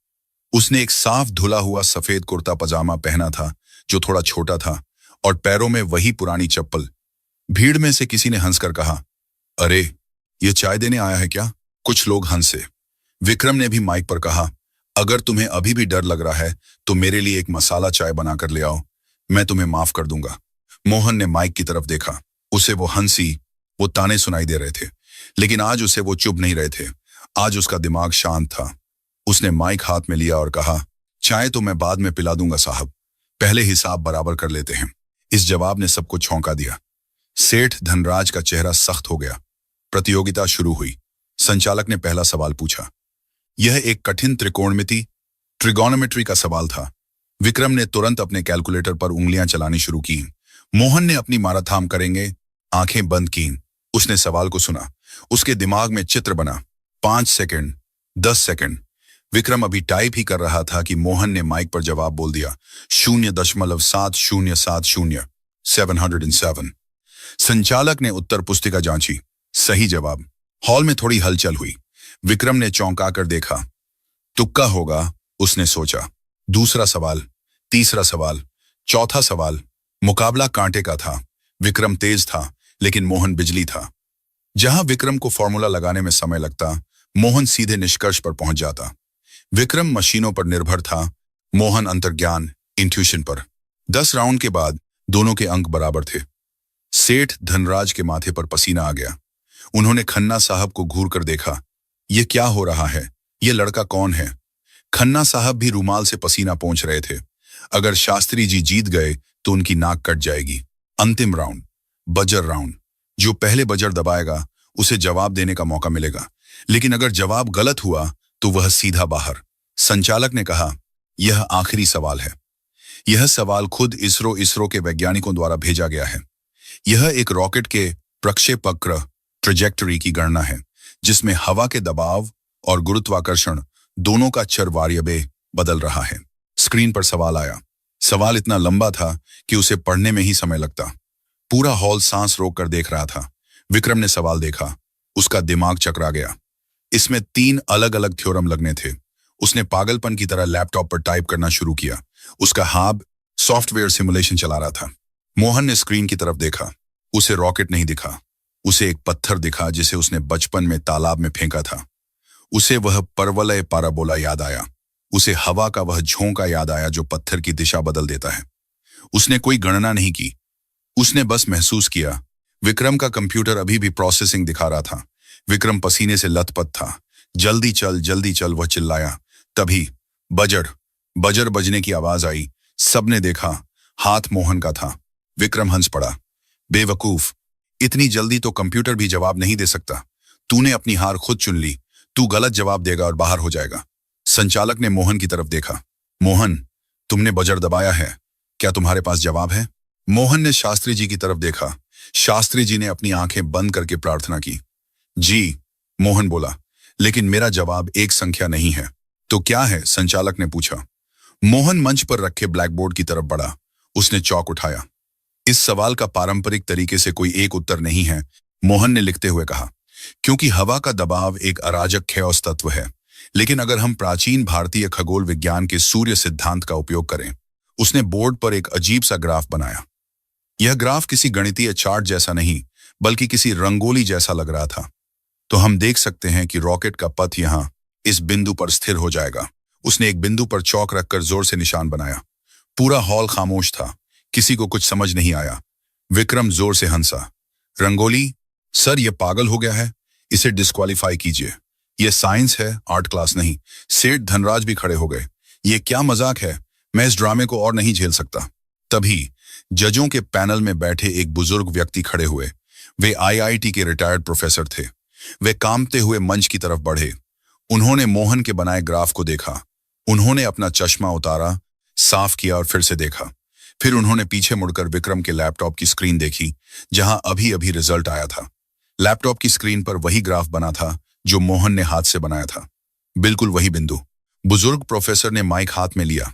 उसने एक साफ धुला हुआ सफेद कुर्ता पजामा पहना था जो थोड़ा छोटा था, और पैरों में वही पुरानी चप्पल। भीड़ में से किसी ने हंसकर कहा, अरे ये चाय देने आया है क्या? कुछ लोग हंसे। विक्रम ने भी माइक पर कहा, अगर तुम्हें अभी भी डर लग रहा है तो मेरे लिए एक मसाला चाय बनाकर ले आओ, मैं तुम्हें माफ कर दूंगा। मोहन ने माइक की तरफ देखा। उसे वो हंसी, वो ताने सुनाई दे रहे थे, लेकिन आज उसे वो चुप नहीं रहे थे। आज उसका दिमाग शांत था। उसने माइक हाथ में लिया और कहा, चाय तो मैं बाद में पिला दूंगा साहब, पहले हिसाब बराबर कर लेते हैं। इस जवाब ने सबको चौंका दिया। सेठ धनराज का चेहरा सख्त हो गया। प्रतियोगिता शुरू हुई। संचालक ने पहला सवाल पूछा। यह एक कठिन त्रिकोणमिति ट्रिगोनोमेट्री का सवाल था। विक्रम ने तुरंत अपने कैलकुलेटर पर उंगलियां चलानी शुरू की। मोहन ने अपनी माराथाम करेंगे आंखें बंद की। उसने सवाल को सुना। उसके दिमाग में चित्र बना। 5 सेकंड, 10 सेकंड। विक्रम अभी टाइप ही कर रहा था कि मोहन ने माइक पर जवाब बोल दिया। 0.7070 707। संचालक ने उत्तर पुस्तिका जांची। सही जवाब। हॉल में थोड़ी हलचल हुई। विक्रम ने चौंका कर देखा। तुक्का होगा, उसने सोचा। दूसरा सवाल, तीसरा सवाल, चौथा सवाल। मुकाबला कांटे का था। विक्रम तेज था, लेकिन मोहन बिजली था। जहां विक्रम को फॉर्मूला लगाने में समय लगता, मोहन सीधे निष्कर्ष पर पहुंच जाता। विक्रम मशीनों पर निर्भर था, मोहन अंतर्ज्ञान, इंट्यूशन पर। 10 राउंड के बाद दोनों के अंक बराबर थे। सेठ धनराज के माथे पर पसीना आ गया। उन्होंने खन्ना साहब को घूर कर देखा। ये क्या हो रहा है? ये लड़का कौन है? खन्ना साहब भी रूमाल से पसीना पोंछ रहे थे। अगर शास्त्री जी जीत गए तो उनकी नाक कट जाएगी। अंतिम राउंड, बजर राउंड। जो पहले बजर दबाएगा उसे जवाब देने का मौका मिलेगा, लेकिन अगर जवाब गलत हुआ तो वह सीधा बाहर। संचालक ने कहा, यह आखिरी सवाल है। यह सवाल खुद इसरो के वैज्ञानिकों द्वारा भेजा गया है। यह एक रॉकेट के प्रक्षेपवक्र ट्रेजेक्टरी की गणना है, जिसमें हवा के दबाव और गुरुत्वाकर्षण दोनों का चर वेरिएबल बदल रहा है। स्क्रीन पर सवाल आया। सवाल इतना लंबा था कि उसे पढ़ने में ही समय लगता। पूरा हॉल सांस रोक कर देख रहा था। विक्रम ने सवाल देखा। उसका दिमाग चकरा गया। इसमें 3 अलग अलग थ्योरम लगने थे। उसने पागलपन की तरह लैपटॉप पर टाइप करना शुरू किया। उसका हाथ सॉफ्टवेयर सिमुलेशन चला रहा था। मोहन ने स्क्रीन की तरफ देखा। उसे रॉकेट नहीं दिखा। उसे एक पत्थर दिखा जिसे उसने बचपन में तालाब में फेंका था। उसे वह परवलय पाराबोला याद आया। उसे हवा का वह झोंका याद आया जो पत्थर की दिशा बदल देता है। उसने कोई गणना नहीं की। उसने बस महसूस किया। विक्रम का कंप्यूटर अभी भी प्रोसेसिंग दिखा रहा था। विक्रम पसीने से लथपथ था। जल्दी चल, वह चिल्लाया। तभी बजर बजर बजने की आवाज आई। सबने देखा। हाथ मोहन का था। विक्रम हंस पड़ा। बेवकूफ, इतनी जल्दी तो कंप्यूटर भी जवाब नहीं दे सकता। तूने अपनी हार खुद चुन ली। तू गलत जवाब देगा और बाहर हो जाएगा। संचालक ने मोहन की तरफ देखा। मोहन, तुमने बजर दबाया है, क्या तुम्हारे पास जवाब है? मोहन ने शास्त्री जी की तरफ देखा। शास्त्री जी ने अपनी आंखें बंद करके प्रार्थना की। जी, मोहन बोला, लेकिन मेरा जवाब एक संख्या नहीं है। तो क्या है? संचालक ने पूछा। मोहन मंच पर रखे ब्लैकबोर्ड की तरफ बढ़ा। उसने चौक उठाया। इस सवाल का पारंपरिक तरीके से कोई एक उत्तर नहीं है, मोहन ने लिखते हुए कहा, क्योंकि हवा का दबाव एक अराजक खेओस तत्व है। लेकिन अगर हम प्राचीन भारतीय खगोल विज्ञान के सूर्य सिद्धांत का उपयोग करें। उसने बोर्ड पर एक अजीब सा ग्राफ बनाया। यह ग्राफ किसी गणितीय चार्ट जैसा नहीं, बल्कि किसी रंगोली जैसा लग रहा था। तो हम देख सकते हैं कि रॉकेट का पथ यहां इस बिंदु पर स्थिर हो जाएगा। उसने एक बिंदु पर चौक रखकर जोर से निशान बनाया। पूरा हॉल खामोश था। किसी को कुछ समझ नहीं आया। विक्रम जोर से हंसा। रंगोली? सर, यह पागल हो गया है। इसे डिस्क्वालीफाई कीजिए। यह साइंस है, आर्ट क्लास नहीं। सेठ धनराज भी खड़े हो गए। यह क्या मजाक है? मैं इस ड्रामे को और नहीं झेल सकता। तभी जजों के पैनल में बैठे एक बुजुर्ग व्यक्ति खड़े हुए। वे आईआईटी के रिटायर्ड प्रोफेसर थे। वे कांपते हुए मंच की तरफ बढ़े। उन्होंने मोहन के बनाए ग्राफ को देखा। उन्होंने अपना चश्मा उतारा, साफ किया और फिर से देखा। फिर उन्होंने पीछे मुड़कर विक्रम के लैपटॉप की स्क्रीन देखी, जहां अभी अभी रिजल्ट आया था। लैपटॉप की स्क्रीन पर वही ग्राफ बना था जो मोहन ने हाथ से बनाया था, बिल्कुल वही बिंदु। बुजुर्ग प्रोफेसर ने माइक हाथ में लिया।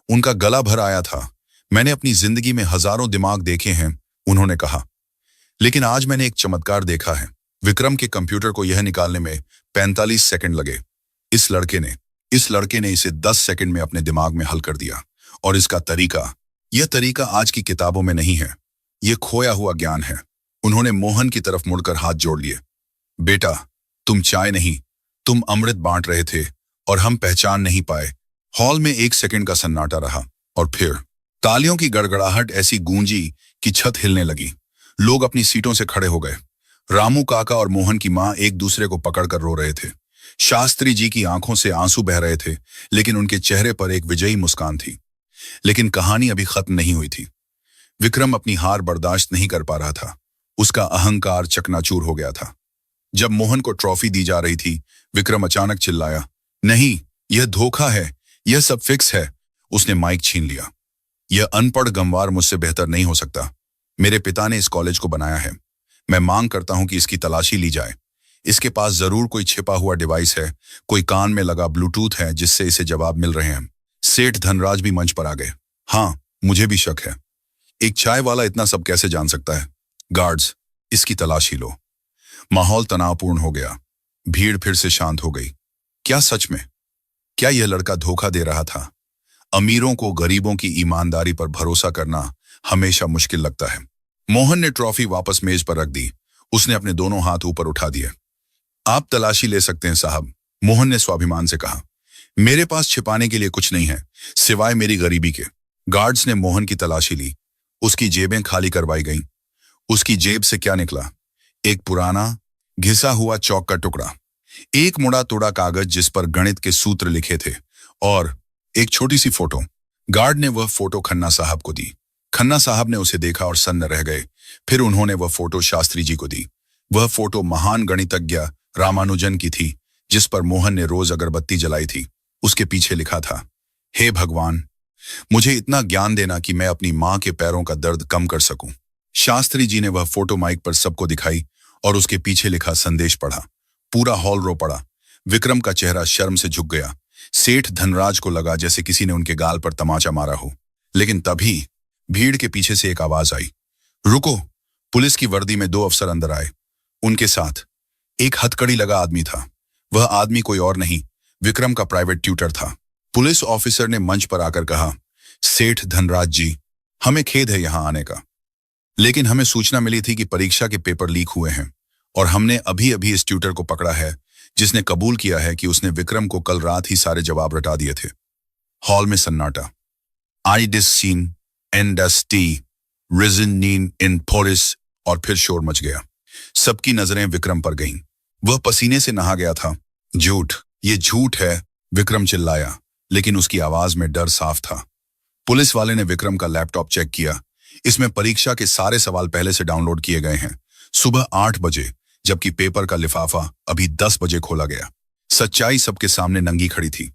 उनका गला भर आया था। मैंने अपनी जिंदगी में हजारों दिमाग देखे हैं, उन्होंने कहा, लेकिन आज मैंने एक चमत्कार देखा है। विक्रम के कंप्यूटर को यह निकालने में 45 सेकंड लगे। इस लड़के ने इसे 10 सेकंड में अपने दिमाग में हल कर दिया। और यह तरीका आज की किताबों में नहीं है। यह खोया हुआ ज्ञान है। उन्होंने मोहन की तरफ मुड़कर हाथ जोड़ लिए। बेटा, तुम चाय नहीं, तुम अमृत बांट रहे थे और हम पहचान नहीं पाए। हॉल में 1 सेकंड का सन्नाटा रहा और फिर तालियों की गड़गड़ाहट ऐसी गूंजी कि छत हिलने लगी। लोग अपनी सीटों से खड़े हो गए। रामू काका और मोहन की मां एक दूसरे को पकड़कर रो रहे थे। शास्त्री जी की आंखों से आंसू बह रहे थे, लेकिन उनके चेहरे पर एक विजयी मुस्कान थी। लेकिन कहानी अभी खत्म नहीं हुई थी। विक्रम अपनी हार बर्दाश्त नहीं कर पा रहा था। उसका अहंकार चकनाचूर हो गया था। जब मोहन को ट्रॉफी दी जा रही थी, विक्रम अचानक चिल्लाया, नहीं, यह धोखा है, यह सब फिक्स है। उसने माइक छीन लिया। यह अनपढ़ गंवार मुझसे बेहतर नहीं हो सकता। मेरे पिता ने इस कॉलेज को बनाया है। मैं मांग करता हूं कि इसकी तलाशी ली जाए। इसके पास जरूर कोई छिपा हुआ डिवाइस है, कोई कान में लगा ब्लूटूथ है जिससे इसे जवाब मिल रहे हैं। सेठ धनराज भी मंच पर आ गए। हाँ, मुझे भी शक है। एक चाय वाला इतना सब कैसे जान सकता है? गार्ड्स, इसकी तलाशी लो। माहौल तनावपूर्ण हो गया। भीड़ फिर से शांत हो गई। क्या सच में? क्या यह लड़का धोखा दे रहा था? अमीरों को गरीबों की ईमानदारी पर भरोसा करना हमेशा मुश्किल लगता है। मोहन ने ट्रॉफी वापस मेज पर रख दी। उसने अपने दोनों हाथ ऊपर उठा दिए। आप तलाशी ले सकते हैं साहब, मोहन ने स्वाभिमान से कहा। मेरे पास छिपाने के लिए कुछ नहीं है, सिवाय मेरी गरीबी के। गार्ड्स ने मोहन की तलाशी ली। उसकी जेबें खाली करवाई गईं। उसकी जेब से क्या निकला? एक पुराना घिसा हुआ चौक का टुकड़ा, एक मुड़ा तोड़ा कागज जिस पर गणित के सूत्र लिखे थे, और एक छोटी सी फोटो। गार्ड ने वह फोटो खन्ना साहब को दी। खन्ना साहब ने उसे देखा और सन्न रह गए। फिर उन्होंने वह फोटो शास्त्री जी को दी। वह फोटो महान गणितज्ञ रामानुजन की थी, जिस पर मोहन ने रोज अगरबत्ती जलाई थी। उसके पीछे लिखा था, हे भगवान, मुझे इतना ज्ञान देना कि मैं अपनी मां के पैरों का दर्द कम कर सकूं। शास्त्री जी ने वह फोटो माइक पर सबको दिखाई और उसके पीछे लिखा संदेश पढ़ा। पूरा हॉल रो पड़ा। विक्रम का चेहरा शर्म से झुक गया। सेठ धनराज को लगा जैसे किसी ने उनके गाल पर तमाचा मारा हो। लेकिन तभी भीड़ के पीछे से एक आवाज आई, रुको। पुलिस की वर्दी में 2 अफसर अंदर आए। उनके साथ एक हथकड़ी लगा आदमी था। वह आदमी कोई और नहीं, विक्रम का प्राइवेट ट्यूटर था। पुलिस ऑफिसर ने मंच पर आकर कहा, सेठ धनराज जी, हमें खेद है यहां आने का, लेकिन हमें सूचना मिली थी कि परीक्षा के पेपर लीक हुए हैं और हमने अभी अभी इस ट्यूटर को पकड़ा है जिसने कबूल किया है कि उसने विक्रम को कल रात ही सारे जवाब रटा दिए थे। हॉल में सन्नाटा। I this scene an dust tea reason nine in police, और फिर शोर मच गया। सबकी नजरें विक्रम पर गईं। वह पसीने से नहा गया था। झूठ, ये झूठ है, विक्रम चिल्लाया, लेकिन उसकी आवाज में डर साफ था। पुलिस वाले ने विक्रम का लैपटॉप चेक किया। इसमें परीक्षा के सारे सवाल पहले से डाउनलोड किए गए हैं। सुबह 8 बजे, जबकि पेपर का लिफाफा अभी 10 बजे खोला गया। सच्चाई सबके सामने नंगी खड़ी थी।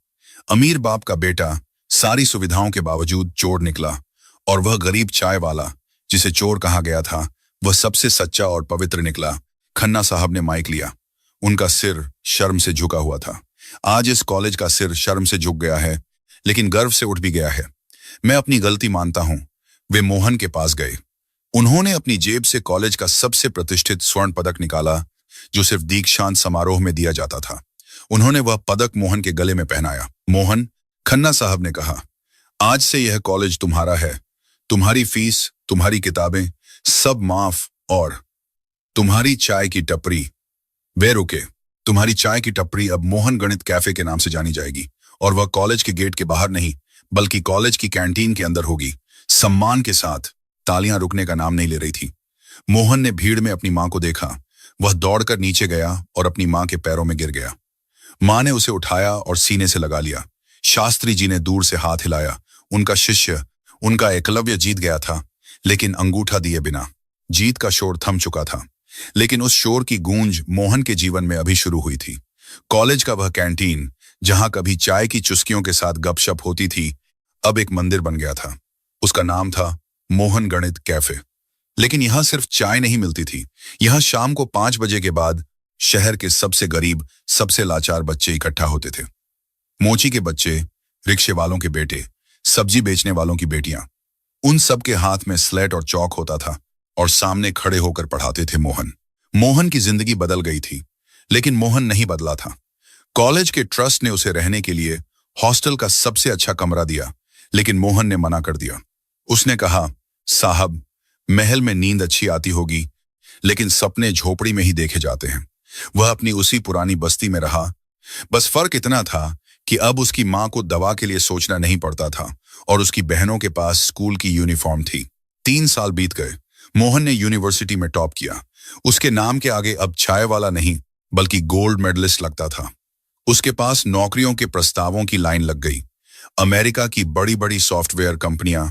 अमीर बाप का बेटा सारी सुविधाओं के बावजूद चोर निकला, और वह गरीब चाय वाला जिसे चोर कहा गया था, वह सबसे सच्चा और पवित्र निकला। खन्ना साहब ने माइक लिया। उनका सिर शर्म से झुका हुआ था। आज इस कॉलेज का सिर शर्म से झुक गया है, लेकिन गर्व से उठ भी गया है। मैं अपनी गलती मानता हूं। वे मोहन के पास गए। उन्होंने अपनी जेब से कॉलेज का सबसे प्रतिष्ठित स्वर्ण पदक निकाला, जो सिर्फ दीक्षांत समारोह में दिया जाता था। उन्होंने वह पदक मोहन के गले में पहनाया। मोहन, खन्ना साहब ने कहा, आज से यह कॉलेज तुम्हारा है। तुम्हारी फीस, तुम्हारी किताबें, सब माफ, और तुम्हारी चाय की टपरी। वे रुके। तुम्हारी चाय की टपरी अब मोहन गणित कैफे के नाम से जानी जाएगी, और वह कॉलेज के गेट के बाहर नहीं, बल्कि कॉलेज की कैंटीन के अंदर होगी। सम्मान के साथ। तालियां रुकने का नाम नहीं ले रही थी। मोहन ने भीड़ में अपनी मां को देखा। वह दौड़कर नीचे गया और अपनी मां के पैरों में गिर गया। मां ने उसे उठाया और सीने से लगा लिया। शास्त्री जी ने दूर से हाथ हिलाया। उनका शिष्य, उनका एकलव्य जीत गया था, लेकिन अंगूठा दिए बिना। जीत का शोर थम चुका था, लेकिन उस शोर की गूंज मोहन के जीवन में अभी शुरू हुई थी। कॉलेज का वह कैंटीन, जहां कभी चाय की चुस्कियों के साथ गपशप होती थी, अब एक मंदिर बन गया था। उसका नाम था मोहन गणित कैफे। लेकिन यहां सिर्फ चाय नहीं मिलती थी। यहां शाम को 5 बजे के बाद शहर के सबसे गरीब, सबसे लाचार बच्चे इकट्ठा होते थे। मोची के बच्चे, रिक्शे वालों के बेटे, सब्जी बेचने वालों की बेटियां, उन सब के हाथ में स्लेट और चौक होता था और सामने खड़े होकर पढ़ाते थे मोहन। मोहन की जिंदगी बदल गई थी, लेकिन मोहन नहीं बदला था। कॉलेज के ट्रस्ट ने उसे रहने के लिए हॉस्टल का सबसे अच्छा कमरा दिया, लेकिन मोहन ने मना कर दिया। उसने कहा, साहब, महल में नींद अच्छी आती होगी, लेकिन सपने झोपड़ी में ही देखे जाते हैं। वह अपनी उसी पुरानी बस्ती में रहा। बस फर्क इतना था कि अब उसकी मां को दवा के लिए सोचना नहीं पड़ता था और उसकी बहनों के पास स्कूल की यूनिफॉर्म थी। 3 साल बीत गए। मोहन ने यूनिवर्सिटी में टॉप किया। उसके नाम के आगे अब चाय वाला नहीं, बल्कि गोल्ड मेडलिस्ट लगता था। उसके पास नौकरियों के प्रस्तावों की लाइन लग गई। अमेरिका की बड़ी बड़ी सॉफ्टवेयर कंपनियां,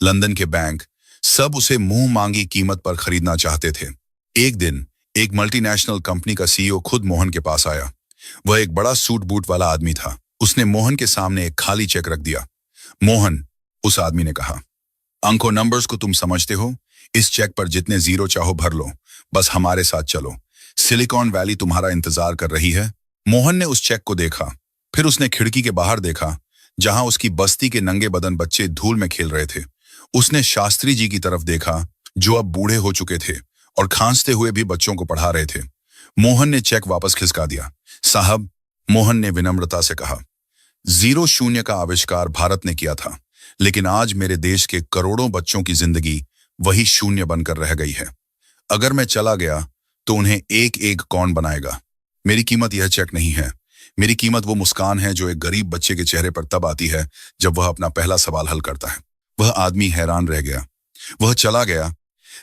लंदन के बैंक, सब उसे मुंह मांगी कीमत पर खरीदना चाहते थे। एक दिन एक मल्टीनेशनल कंपनी का सीईओ खुद मोहन के पास आया। वह एक बड़ा सूट बूट वाला आदमी था। उसने मोहन के सामने एक खाली चेक रख दिया। मोहन, उस आदमी ने कहा, अंकों नंबर्स को तुम समझते हो? इस चेक पर जितने जीरो चाहो भर लो, बस हमारे साथ चलो। सिलिकॉन वैली तुम्हारा इंतजार कर रही है। मोहन ने उस चेक को देखा, फिर उसने खिड़की के बाहर देखा, जहां उसकी बस्ती के नंगे बदन बच्चे धूल में खेल रहे थे। उसने शास्त्री जी की तरफ देखा, जो अब बूढ़े हो चुके थे और खांसते हुए भी बच्चों को पढ़ा रहे थे। मोहन ने चेक वापस खिसका दिया। साहब, मोहन ने विनम्रता से कहा, जीरो शून्य का आविष्कार भारत ने किया था, लेकिन आज मेरे देश के करोड़ों बच्चों की जिंदगी वही शून्य बनकर रह गई है। अगर मैं चला गया तो उन्हें एक एक कौन बनाएगा? मेरी कीमत यह चेक नहीं है। मेरी कीमत वो मुस्कान है जो एक गरीब बच्चे के चेहरे पर तब आती है जब वह अपना पहला सवाल हल करता है। वह आदमी हैरान रह गया। वह चला गया,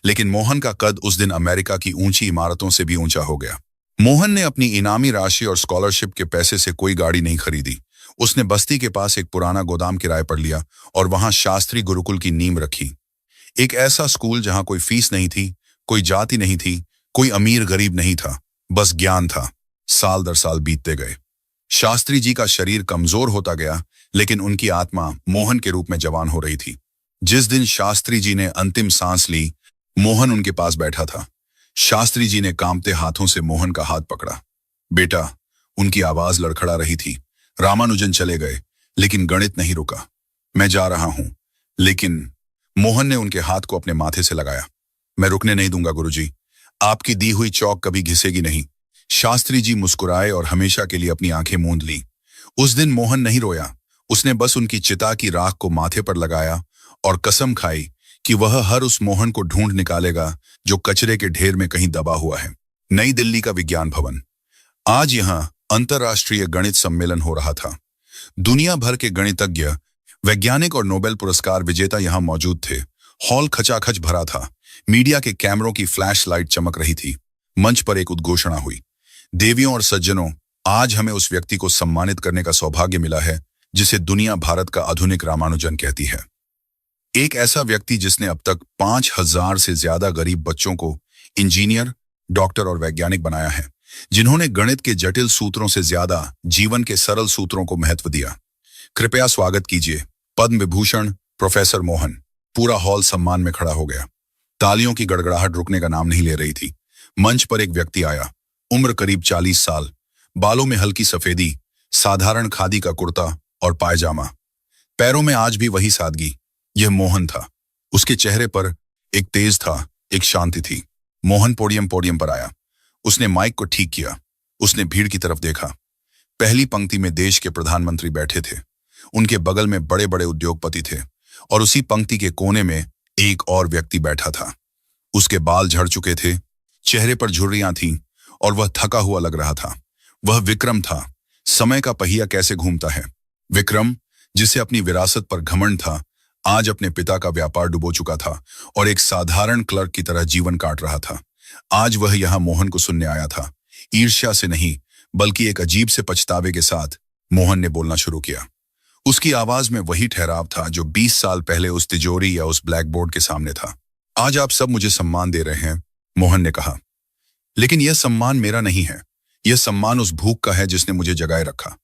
लेकिन मोहन का कद उस दिन अमेरिका की ऊंची इमारतों से भी ऊंचा हो गया। मोहन ने अपनी इनामी राशि और स्कॉलरशिप के पैसे से कोई गाड़ी नहीं खरीदी। उसने बस्ती के पास एक पुराना गोदाम किराए पर लिया और वहां शास्त्री गुरुकुल की नींव रखी। एक ऐसा स्कूल जहां कोई फीस नहीं थी, कोई जाति नहीं थी, कोई अमीर गरीब नहीं था, बस ज्ञान था। साल दर साल बीतते गए। शास्त्री जी का शरीर कमजोर होता गया, लेकिन उनकी आत्मा मोहन के रूप में जवान हो रही थी। जिस दिन शास्त्री जी ने अंतिम सांस ली, मोहन उनके पास बैठा था। शास्त्री जी ने कांपते हाथों से मोहन का हाथ पकड़ा। बेटा, उनकी आवाज लड़खड़ा रही थी। रामानुजन चले गए, लेकिन गणित नहीं रुका। मैं जा रहा हूं, लेकिन मोहन ने उनके हाथ को अपने माथे से लगाया। मैं रुकने नहीं दूंगा गुरुजी। आपकी दी हुई चौक कभी घिसेगी नहीं। शास्त्री जी मुस्कुराए और हमेशा के लिए अपनी आंखें मूंद ली। उस दिन मोहन नहीं रोया। उसने बस उनकी चिता की राख को माथे पर लगाया और कसम खाई कि वह हर उस मोहन को ढूंढ निकालेगा जो कचरे के ढेर में कहीं दबा हुआ है। नई दिल्ली का विज्ञान भवन। आज यहां अंतर्राष्ट्रीय गणित सम्मेलन हो रहा था। दुनिया भर के गणितज्ञ, वैज्ञानिक और नोबेल पुरस्कार विजेता यहां मौजूद थे। हॉल खचाखच भरा था। मीडिया के कैमरों की फ्लैश लाइट चमक रही थी। मंच पर एक उद्घोषणा हुई। देवियों और सज्जनों, आज हमें उस व्यक्ति को सम्मानित करने का सौभाग्य मिला है जिसे दुनिया भारत का आधुनिक रामानुजन कहती है। एक ऐसा व्यक्ति जिसने अब तक 5000 से ज्यादा गरीब बच्चों को इंजीनियर, डॉक्टर और वैज्ञानिक बनाया है, जिन्होंने गणित के जटिल सूत्रों से ज्यादा जीवन के सरल सूत्रों को महत्व दिया। कृपया स्वागत कीजिए पद्म विभूषण प्रोफेसर मोहन। पूरा हॉल सम्मान में खड़ा हो गया। तालियों की गड़गड़ाहट रुकने का नाम नहीं ले रही थी। मंच पर एक व्यक्ति आया, उम्र करीब 40 साल, बालों में हल्की सफेदी, साधारण खादी का कुर्ता और पायजामा, पैरों में आज भी वही सादगी। यह मोहन था। उसके चेहरे पर एक तेज था, एक शांति थी। मोहन पोडियम पर आया। उसने माइक को ठीक किया। उसने भीड़ की तरफ देखा। पहली पंक्ति में देश के प्रधानमंत्री बैठे थे। उनके बगल में बड़े बड़े उद्योगपति थे और उसी पंक्ति के कोने में एक और व्यक्ति बैठा था। उसके बाल झड़ चुके थे, चेहरे पर झुर्रियां थीं और वह थका हुआ लग रहा था। वह विक्रम था। समय का पहिया कैसे घूमता है। विक्रम, जिसे अपनी विरासत पर घमंड था, आज अपने पिता का व्यापार डुबो चुका था और एक साधारण क्लर्क की तरह जीवन काट रहा था। आज वह यहां मोहन को सुनने आया था। ईर्ष्या से नहीं, बल्कि एक अजीब से पछतावे के साथ मोहन ने बोलना शुरू किया। उसकी आवाज में वही ठहराव था जो 20 साल पहले उस तिजोरी या उस ब्लैक बोर्ड के सामने था। आज आप सब मुझे सम्मान दे रहे हैं, मोहन ने कहा, लेकिन यह सम्मान मेरा नहीं है। यह सम्मान उस भूख का है जिसने मुझे जगाए रखा।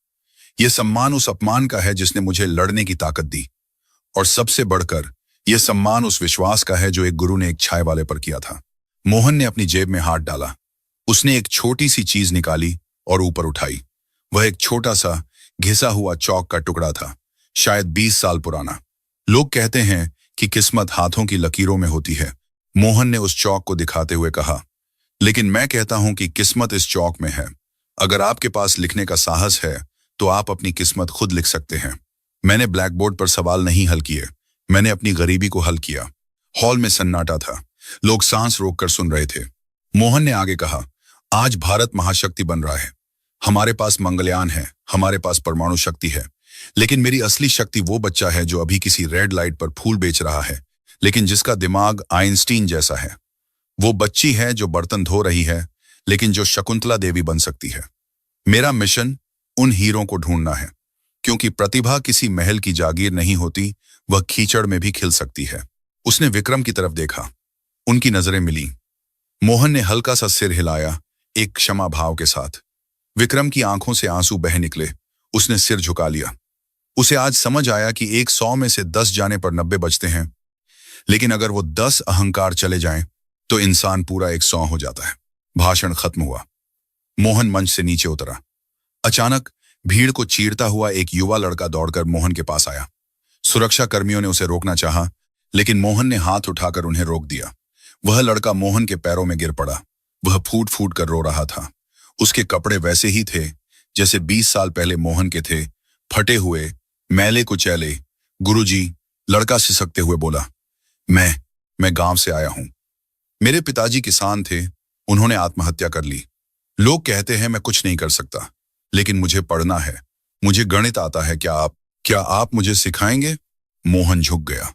यह सम्मान उस अपमान का है जिसने मुझे लड़ने की ताकत दी। और सबसे बढ़कर यह सम्मान उस विश्वास का है जो एक गुरु ने एक छाए वाले पर किया था। मोहन ने अपनी जेब में हाथ डाला। उसने एक छोटी सी चीज निकाली और ऊपर उठाई। वह एक छोटा सा घिसा हुआ चौक का टुकड़ा था, शायद 20 साल पुराना। लोग कहते हैं कि किस्मत हाथों की लकीरों में होती है, मोहन ने उस चौक को दिखाते हुए कहा। लेकिन मैं कहता हूं कि किस्मत इस चौक में है। अगर आपके पास लिखने का साहस है तो आप अपनी किस्मत खुद लिख सकते हैं। मैंने ब्लैक बोर्ड पर सवाल नहीं हल किए, मैंने अपनी गरीबी को हल किया। हॉल में सन्नाटा था, लोग सांस रोककर सुन रहे थे। मोहन ने आगे कहा, आज भारत महाशक्ति बन रहा है। हमारे पास मंगलयान है, हमारे पास परमाणु शक्ति है, लेकिन मेरी असली शक्ति वो बच्चा है जो अभी किसी रेड लाइट पर फूल बेच रहा है, लेकिन जिसका दिमाग आइंस्टीन जैसा है। वो बच्ची है जो बर्तन धो रही है, लेकिन जो शकुंतला देवी बन सकती है। मेरा मिशन उन हीरों को ढूंढना है, क्योंकि प्रतिभा किसी महल की जागीर नहीं होती, वह कीचड़ में भी खिल सकती है। उसने विक्रम की तरफ देखा, उनकी नजरें मिली। मोहन ने हल्का सा सिर हिलाया, एक क्षमा भाव के साथ। विक्रम की आंखों से आंसू बह निकले। उसने सिर झुका लिया। उसे आज समझ आया कि 100 में से 10 जाने पर 90 बचते हैं, लेकिन अगर वो 10 अहंकार चले जाएं, तो इंसान पूरा 100 हो जाता है। भाषण खत्म हुआ। मोहन मंच से नीचे उतरा। अचानक भीड़ को चीरता हुआ एक युवा लड़का दौड़कर मोहन के पास आया। सुरक्षा कर्मियों ने उसे रोकना चाहा, लेकिन मोहन ने हाथ उठाकर उन्हें रोक दिया। वह लड़का मोहन के पैरों में गिर पड़ा। वह फूट फूट कर रो रहा था। उसके कपड़े वैसे ही थे जैसे 20 साल पहले मोहन के थे, फटे हुए, मैले कुचैले। गुरुजी, लड़का सिसकते हुए बोला, मैं गांव से आया हूं। मेरे पिताजी किसान थे, उन्होंने आत्महत्या कर ली। लोग कहते हैं मैं कुछ नहीं कर सकता, लेकिन मुझे पढ़ना है, मुझे गणित आता है। क्या आप मुझे सिखाएंगे? मोहन झुक गया।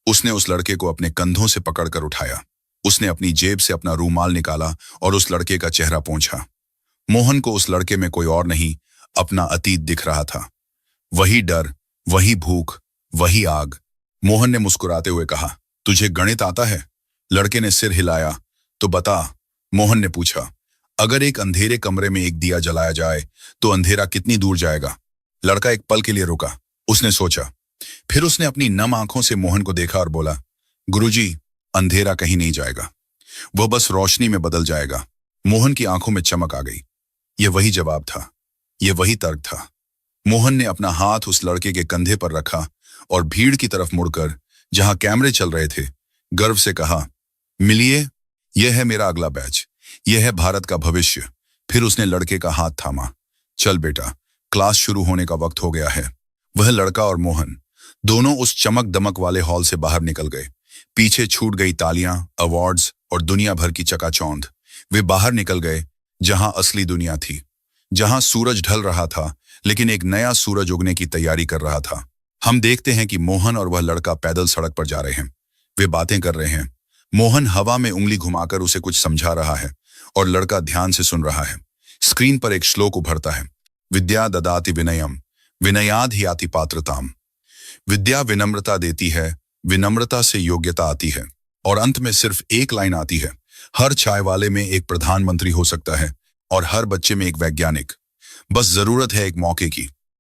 उसने उस लड़के को अपने कंधों से पकड़कर उठाया। उसने अपनी जेब से अपना रूमाल निकाला और उस लड़के का चेहरा पोंछा। मोहन को उस लड़के में कोई और नहीं, अपना अतीत दिख रहा था। वही डर, वही भूख, वही आग। मोहन ने मुस्कुराते हुए कहा, तुझे गणित आता है? लड़के ने सिर हिलाया। तो बता, मोहन ने पूछा। अगर एक अंधेरे कमरे में एक दिया जलाया जाए तो अंधेरा कितनी दूर जाएगा? लड़का एक पल के लिए रुका। उसने सोचा, फिर उसने अपनी नम आंखों से मोहन को देखा और बोला, गुरुजी, अंधेरा कहीं नहीं जाएगा, वह बस रोशनी में बदल जाएगा। मोहन की आंखों में चमक आ गई। यह वही जवाब था, यह वही तर्क था। मोहन ने अपना हाथ उस लड़के के कंधे पर रखा और भीड़ की तरफ मुड़कर, जहां कैमरे चल रहे थे, गर्व से कहा, मिलिए, यह है मेरा अगला बैच, यह है भारत का भविष्य। फिर उसने लड़के का हाथ थामा। चल बेटा, क्लास शुरू होने का वक्त हो गया है। वह लड़का और मोहन दोनों उस चमक दमक वाले हॉल से बाहर निकल गए। पीछे छूट गई तालियां, अवार्ड्स और दुनिया भर की चकाचौंध। वे बाहर निकल गए जहां असली दुनिया थी, जहां सूरज ढल रहा था, लेकिन एक नया सूरज उगने की तैयारी कर रहा था। हम देखते हैं कि मोहन और वह लड़का पैदल सड़क पर जा रहे हैं। वे बातें कर रहे हैं। मोहन हवा में उंगली घुमाकर उसे कुछ समझा रहा है और लड़का ध्यान से सुन रहा है। स्क्रीन पर एक श्लोक उभरता है, विद्या ददाति विनयम, विनयाद ही आति पात्रताम। विद्या विनम्रता देती है, विनम्रता से योग्यता आती है। और अंत में सिर्फ एक लाइन आती है, हर चाय वाले में एक प्रधानमंत्री हो सकता है और हर बच्चे में एक वैज्ञानिक। बस जरूरत है एक मौके की।